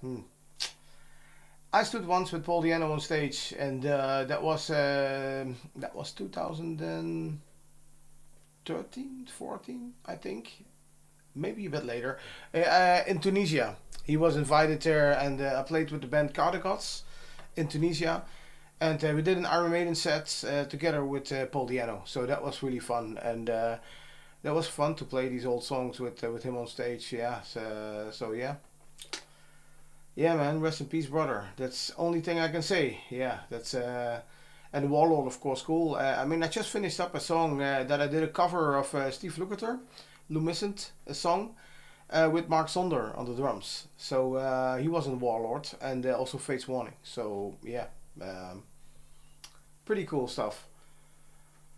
I stood once with Paul Diano on stage, and that was 2013, 14, I think. Maybe a bit later, in Tunisia. He was invited there, and I played with the band Cardigots in Tunisia, and we did an Iron Maiden set together with Paul Diano. So that was really fun, and that was fun to play these old songs with him on stage. Yeah, so yeah. Yeah, man, rest in peace, brother. That's the only thing I can say. Yeah, that's and Warlord, of course, cool. I mean, I just finished up a song that I did a cover of Steve Lukather, Lumiscent, a song with Mark Sonder on the drums. So he was in Warlord, and also Fates Warning. So yeah, pretty cool stuff.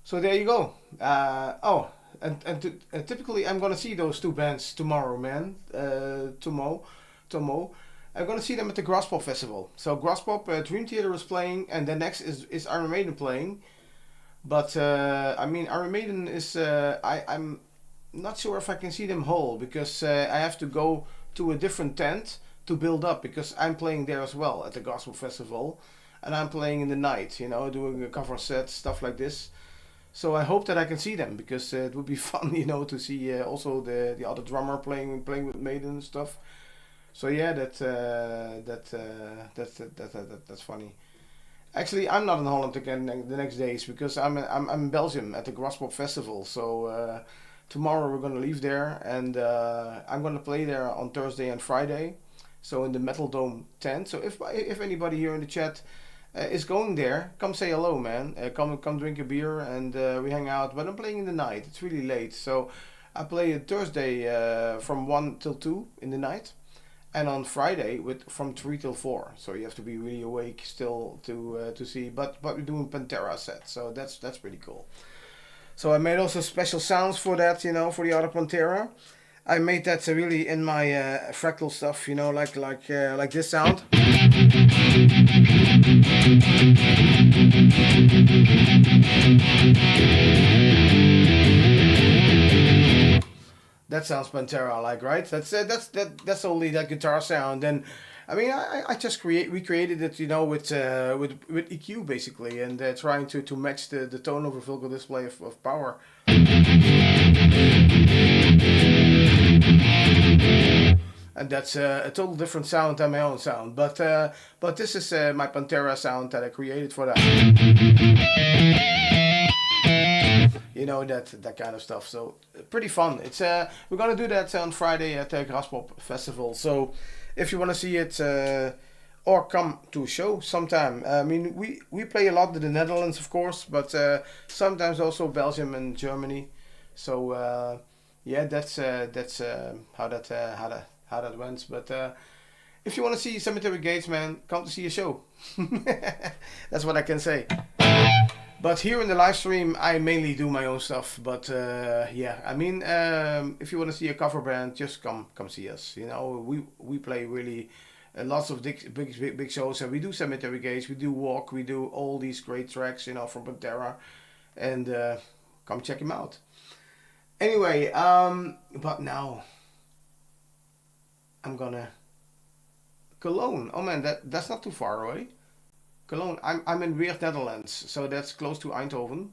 So there you go. And typically I'm gonna see those two bands tomorrow, man. Tomo. I'm gonna see them at the Grasspop Festival. So Grasspop, Dream Theater is playing, and then next is Iron Maiden playing. But I mean, Iron Maiden is I'm not sure if I can see them whole, because I have to go to a different tent to build up, because I'm playing there as well at the Gospel Festival, and I'm playing in the night, doing a cover set, stuff like this. So I hope that I can see them, because it would be fun, to see also the other drummer playing with Maiden and stuff. So yeah, that's funny. Actually, I'm not in Holland again the next days, because I'm in Belgium at the Grasspop Festival. So. Tomorrow we're gonna leave there, and I'm gonna play there on Thursday and Friday, so in the Metal Dome tent. So if anybody here in the chat is going there, come say hello, man. Come drink a beer, and we hang out. But I'm playing in the night. It's really late, so I play on Thursday from 1 till 2 in the night, and on Friday from 3 till 4. So you have to be really awake still to see. But we're doing Pantera set, so that's pretty cool. So I made also special sounds for that, for the other Pantera. I made that really in my fractal stuff, like this sound. That sounds Pantera like, right? That's only that guitar sound. And I mean, I just recreated it, with EQ basically, and trying to match the tone of a vocal display of power. And that's a total different sound than my own sound. But this is my Pantera sound that I created for that. That kind of stuff. So pretty fun. It's we're gonna do that on Friday at the Grasspop Festival. So if you want to see it or come to a show sometime. I mean, we play a lot in the Netherlands, of course, but sometimes also Belgium and Germany. So yeah, that's how that went. But if you want to see Cemetery Gates, man, come to see a show. That's what I can say. But here in the live stream, I mainly do my own stuff. But yeah, I mean, if you want to see a cover band, just come see us. You know, we play really lots of big shows, and we do Cemetery Gates, we do Walk, we do all these great tracks, you know, from Pantera, and come check him out. Anyway, but now I'm gonna Cologne. Oh man, that's not too far away. Cologne. I'm in Weert, Netherlands, so that's close to Eindhoven.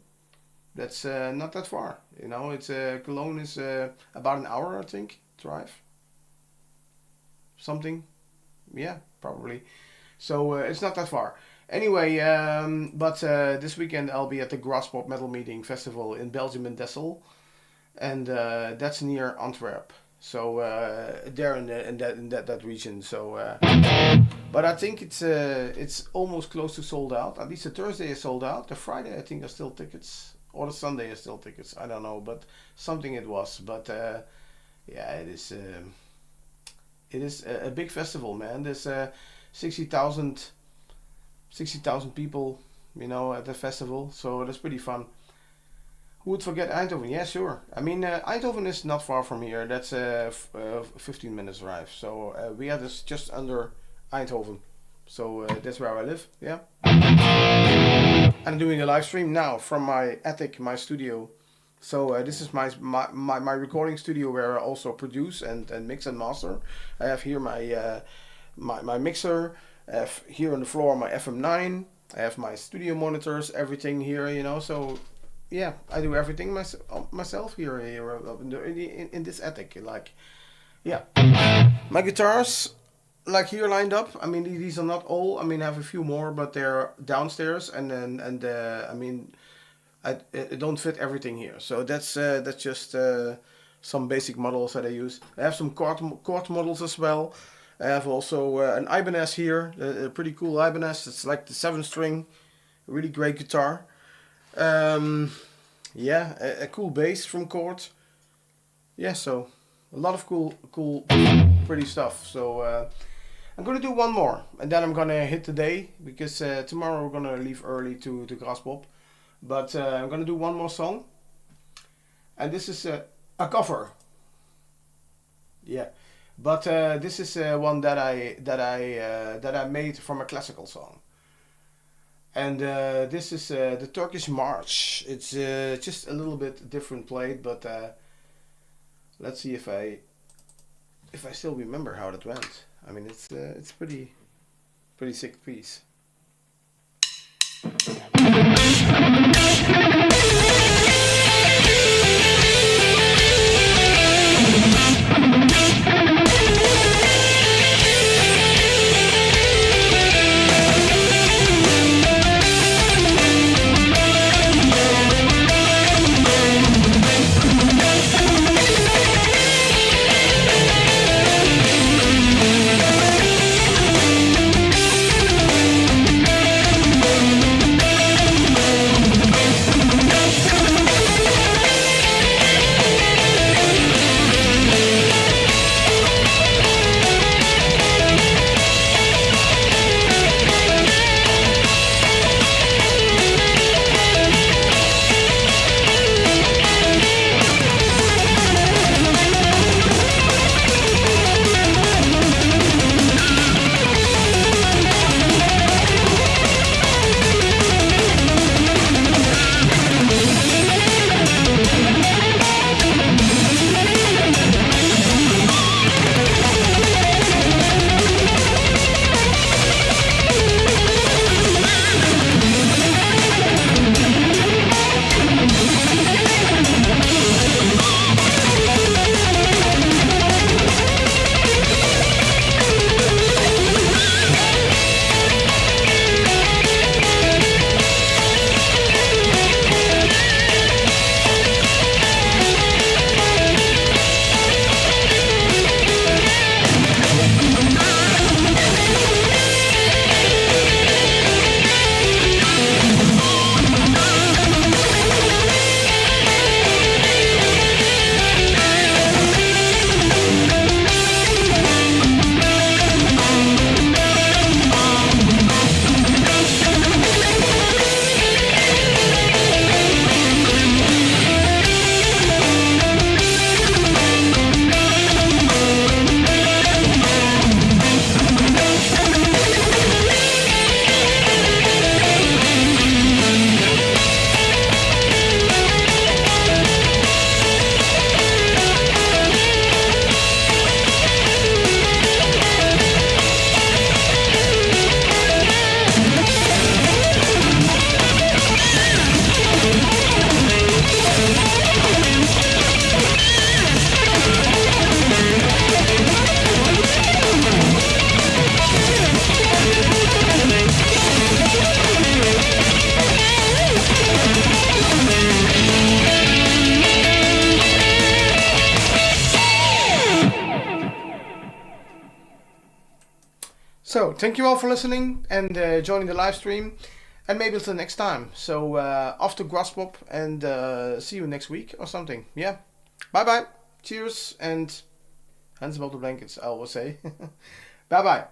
That's not that far. You know, it's Cologne is about an hour, I think, drive. Something. Yeah, probably. So it's not that far. Anyway, but this weekend I'll be at the Graspop Metal Meeting Festival in Belgium in Dessel, and that's near Antwerp. So there in that region. So, but I think it's almost close to sold out. At least the Thursday is sold out. The Friday I think there's still tickets, or the Sunday is still tickets. I don't know, but something it was. But yeah, it is. It is a big festival, man. There's 60,000 people, you know, at the festival. So that's pretty fun. Who would forget Eindhoven? Yeah, sure. I mean, Eindhoven is not far from here. That's a 15 minutes drive. So we are just under Eindhoven. So that's where I live. Yeah. I'm doing a live stream now from my attic, my studio. So this is my recording studio where I also produce and mix and master. I have here my mixer. I have here on the floor my FM9. I have my studio monitors, everything here, you know. So yeah, I do everything myself here in this attic. Like, yeah, my guitars like here lined up. I mean, these are not all. I mean, I have a few more, but they're downstairs, and I mean, I don't fit everything here. So that's just some basic models that I use. I have some chord models as well. I have also an Ibanez here, a pretty cool Ibanez. It's like the 7-string, really great guitar. Yeah, a cool bass from Chord. Yeah, so a lot of cool, pretty stuff. So I'm gonna do one more, and then I'm gonna hit the day, because tomorrow we're gonna leave early to Graspop. But I'm gonna do one more song, and this is a cover. Yeah, but this is one that I made from a classical song. And this is the Turkish March. It's just a little bit different played, but let's see if I still remember how that went. I mean, it's pretty sick piece. So thank you all for listening and joining the live stream, and maybe until next time. So off to Graspop and see you next week or something. Yeah, bye bye, cheers, and hands above the blankets, I always say. Bye bye.